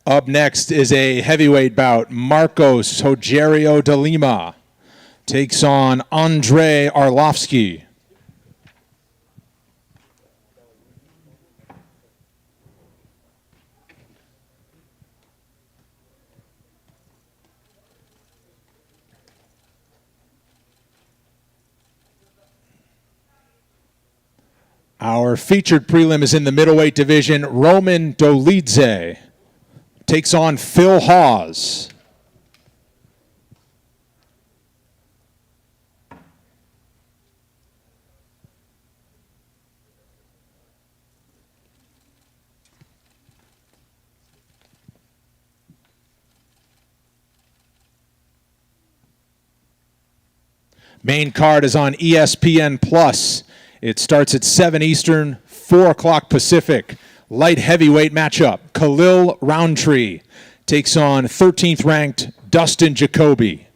C: Up next is a heavyweight bout. Marcos Rogerio de Lima takes on Andrei Arlovsky. Our featured prelim is in the middleweight division. Roman Dolidze takes on Phil Hawes. Main card is on ESPN Plus. It starts at 7 Eastern, 4 o'clock Pacific. Light heavyweight matchup. Khalil Roundtree takes on 13th ranked Dustin Jacoby.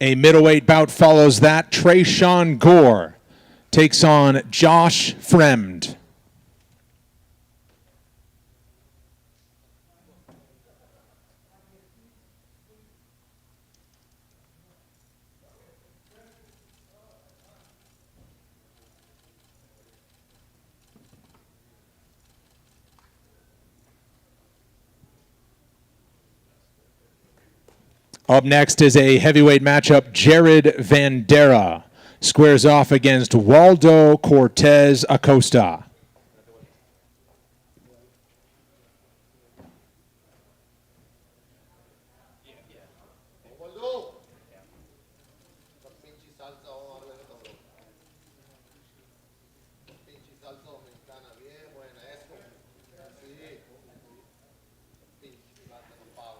C: A middleweight bout follows that. Trayshawn Gore takes on Josh Fremd. Up next is a heavyweight matchup. Jared Vandera squares off against Waldo Cortez Acosta.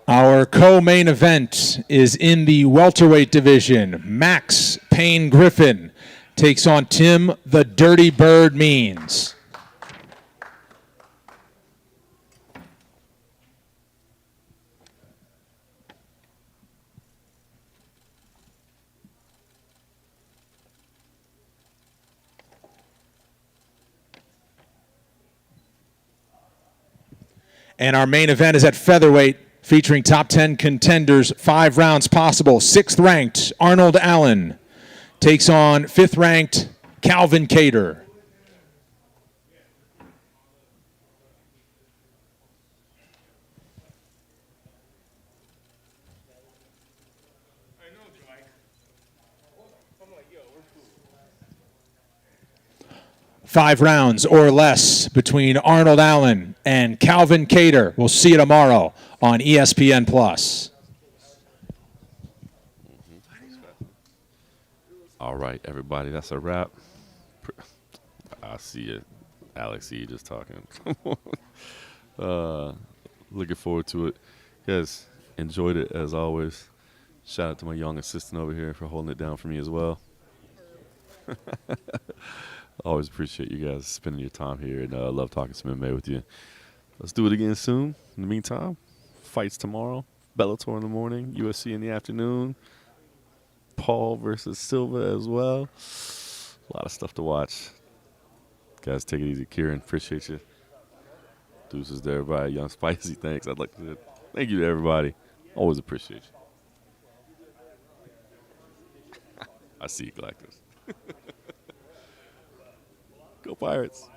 C: Our co-main event is in the welterweight division. Max Payne Griffin takes on Tim the Dirty Bird Means. And our main event is at featherweight, featuring top 10 contenders, 5 rounds possible. 6th ranked Arnold Allen takes on 5th ranked Calvin Kattar. 5 rounds or less between Arnold Allen and Calvin Kattar. We'll see you tomorrow on ESPN Plus.
A: All right, everybody, that's a wrap. I see you, Alex. See you just talking. Looking forward to it. Guys, enjoyed it as always. Shout out to my young assistant over here for holding it down for me as well. Always appreciate you guys spending your time here, and love talking some MMA with you. Let's do it again soon. In the meantime, fights tomorrow, Bellator in the morning, UFC in the afternoon, Paul versus Silva as well. A lot of stuff to watch. Guys, take it easy. Kieran, appreciate you. Deuces to everybody. Young Spicy, thanks. I'd like to thank you to everybody. Always appreciate you. I see you, Galactus. Go Pirates.